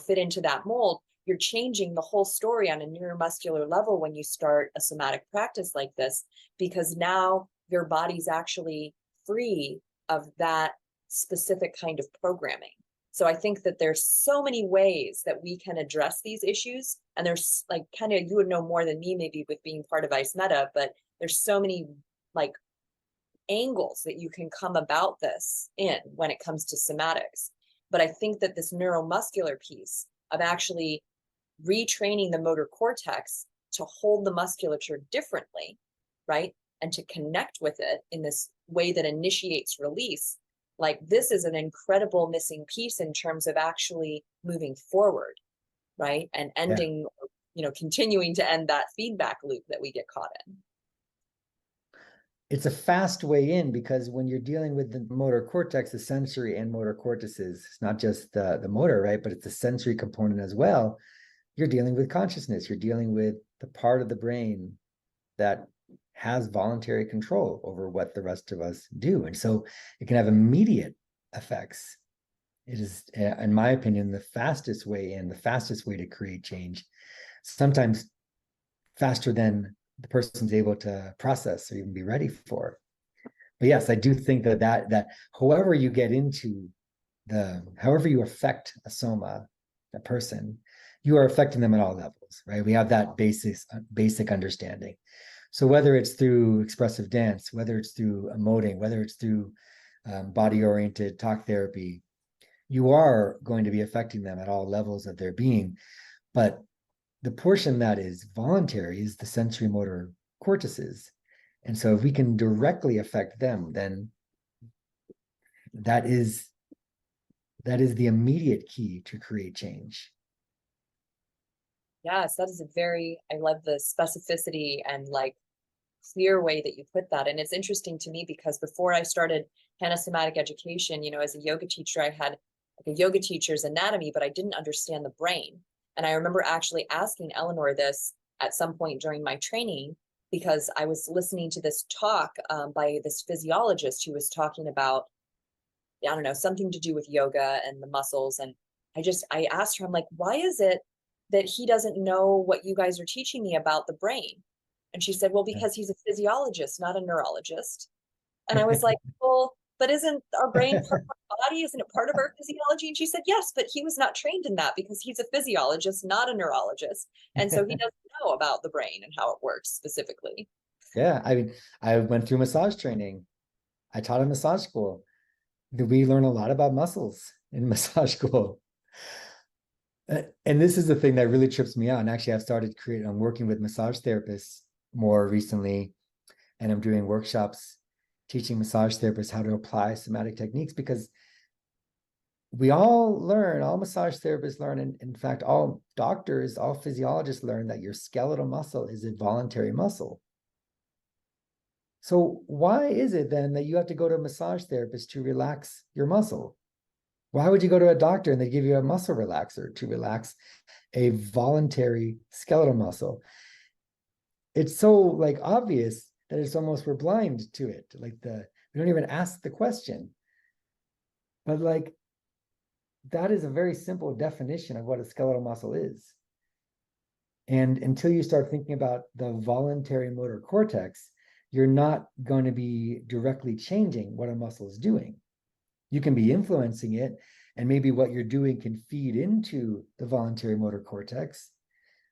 fit into that mold. You're changing the whole story on a neuromuscular level when you start a somatic practice like this, because now your body's actually free of that specific kind of programming. So I think that there's so many ways that we can address these issues. And there's like, kind of, you would know more than me, maybe with being part of Ice Meta, but there's so many like angles that you can come about this in when it comes to somatics. But I think that this neuromuscular piece of actually retraining the motor cortex to hold the musculature differently, right? And to connect with it in this way that initiates release. Like, this is an incredible missing piece in terms of actually moving forward, right? And Yeah. ending, continuing to end that feedback loop that we get caught in. It's a fast way in, because when you're dealing with the motor cortex, the sensory and motor cortices, it's not just the motor, right? But it's the sensory component as well. You're dealing with consciousness. You're dealing with the part of the brain that has voluntary control over what the rest of us do. And so it can have immediate effects. It is, in my opinion, the fastest way in, the fastest way to create change, sometimes faster than the person's able to process or even be ready for. But yes, I do think that however you get into however you affect a soma, a person, you are affecting them at all levels, right? We have that basic understanding. So whether it's through expressive dance, whether it's through emoting, whether it's through body-oriented talk therapy, you are going to be affecting them at all levels of their being. But the portion that is voluntary is the sensory motor cortices. And so if we can directly affect them, then that is the immediate key to create change. Yes, that is I love the specificity and like clear way that you put that. And it's interesting to me because before I started Hanna Somatic Education, as a yoga teacher, I had like a yoga teacher's anatomy, but I didn't understand the brain. And I remember actually asking Eleanor this at some point during my training, because I was listening to this talk by this physiologist who was talking about, I don't know, something to do with yoga and the muscles. And I asked her, I'm like, why is it that he doesn't know what you guys are teaching me about the brain? And she said, well, because he's a physiologist, not a neurologist. And I was like, well, but isn't our brain part of our body? Isn't it part of our physiology? And she said, yes, but he was not trained in that because he's a physiologist, not a neurologist. And so he doesn't know about the brain and how it works specifically. Yeah, I mean, I went through massage training. I taught in massage school. We learn a lot about muscles in massage school. And this is the thing that really trips me out. And actually, I'm working with massage therapists more recently, and I'm doing workshops teaching massage therapists how to apply somatic techniques, because all massage therapists learn, and in fact, all doctors, all physiologists learn that your skeletal muscle is a voluntary muscle. So why is it then that you have to go to a massage therapist to relax your muscle? Why would you go to a doctor and they give you a muscle relaxer to relax a voluntary skeletal muscle? It's so like obvious that it's almost we're blind to it. Like we don't even ask the question. But like that is a very simple definition of what a skeletal muscle is. And until you start thinking about the voluntary motor cortex, you're not going to be directly changing what a muscle is doing. You can be influencing it, and maybe what you're doing can feed into the voluntary motor cortex,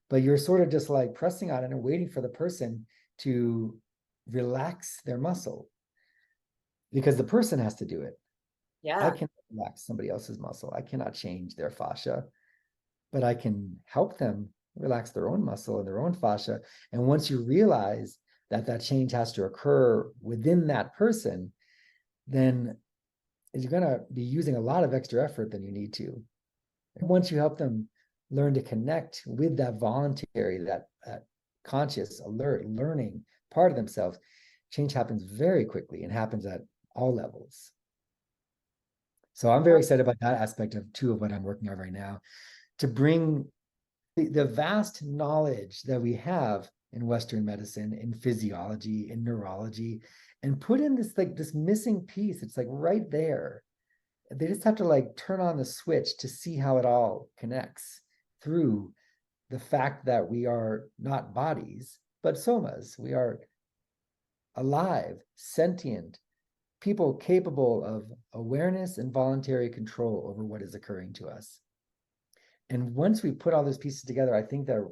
but you're sort of just like pressing on it and waiting for the person to relax their muscle, because the person has to do it. Yeah. I cannot relax somebody else's muscle. I cannot change their fascia, but I can help them relax their own muscle and their own fascia. And once you realize that change has to occur within that person, then you're going to be using a lot of extra effort than you need to. And once you help them learn to connect with that voluntary, that conscious, alert, learning part of themselves, change happens very quickly and happens at all levels. So I'm very excited about that aspect of what I'm working on right now, to bring the vast knowledge that we have in Western medicine, in physiology, in neurology, and put in this missing piece. It's like right there. They just have to like turn on the switch to see how it all connects through the fact that we are not bodies, but somas. We are alive, sentient people capable of awareness and voluntary control over what is occurring to us. And once we put all those pieces together, I think that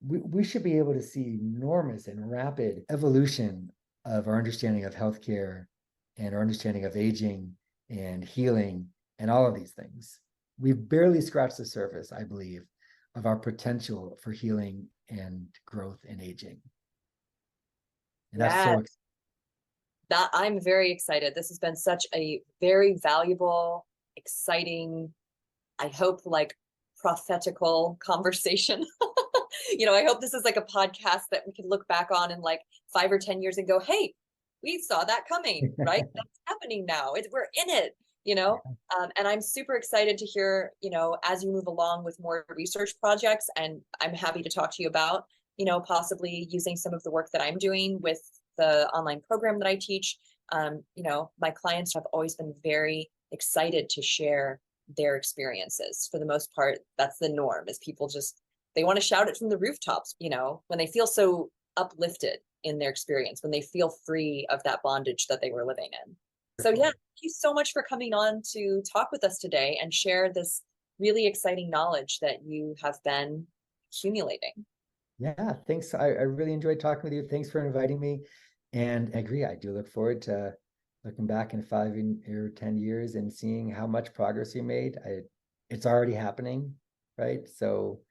we should be able to see enormous and rapid evolution of our understanding of healthcare and our understanding of aging and healing and all of these things. We've barely scratched the surface, I believe, of our potential for healing and growth and aging. And that's so exciting. That I'm very excited. This has been such a very valuable, exciting, I hope like prophetical conversation. I hope this is like a podcast that we can look back on in like 5 or 10 years and go, hey, we saw that coming, right? That's happening now. We're in it, and I'm super excited to hear, as you move along with more research projects, and I'm happy to talk to you about, possibly using some of the work that I'm doing with the online program that I teach. My clients have always been very excited to share their experiences. For the most part, that's the norm, is people they want to shout it from the rooftops, when they feel so uplifted in their experience, when they feel free of that bondage that they were living in. So yeah, thank you so much for coming on to talk with us today and share this really exciting knowledge that you have been accumulating. Yeah, thanks. I really enjoyed talking with you. Thanks for inviting me. And I agree, I do look forward to looking back in 5 or 10 years and seeing how much progress you made. It's already happening, right? So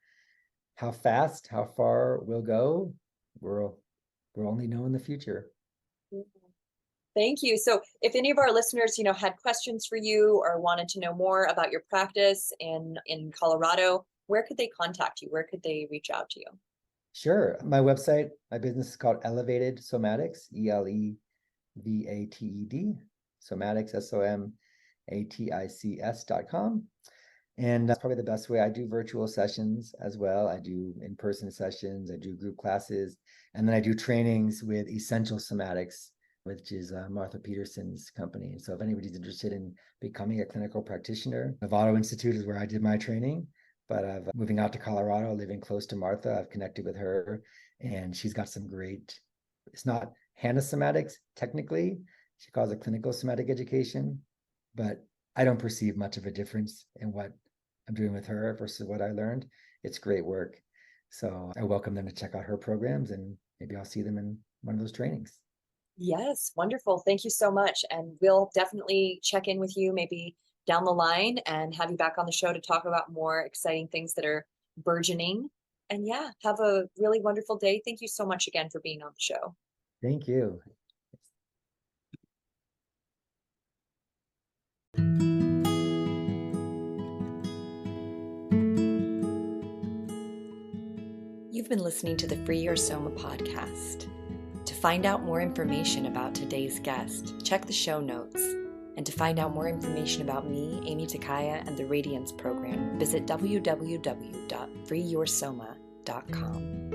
how fast, how far we'll go, we'll only know in the future. Thank you. So if any of our listeners, had questions for you or wanted to know more about your practice in Colorado, where could they contact you? Where could they reach out to you? Sure. My website, my business is called Elevated Somatics, Elevated, Somatics, SOMATICS.com. And that's probably the best way. I do virtual sessions as well. I do in-person sessions. I do group classes. And then I do trainings with Essential Somatics, which is Martha Peterson's company. So if anybody's interested in becoming a clinical practitioner, Novato Institute is where I did my training. But I've moving out to Colorado, living close to Martha, I've connected with her, and she's got some great, it's not Hanna Somatics technically. She calls it clinical somatic education, but I don't perceive much of a difference in what I'm doing with her versus what I learned. It's great work. So I welcome them to check out her programs, and maybe I'll see them in one of those trainings. Yes, wonderful. Thank you so much. And we'll definitely check in with you maybe down the line and have you back on the show to talk about more exciting things that are burgeoning. And yeah, have a really wonderful day. Thank you so much again for being on the show. Thank you. You've been listening to the Free Your Soma podcast. To find out more information about today's guest, check the show notes. And to find out more information about me, Amy Takaya, and the Radiance program, visit www.freeyoursoma.com.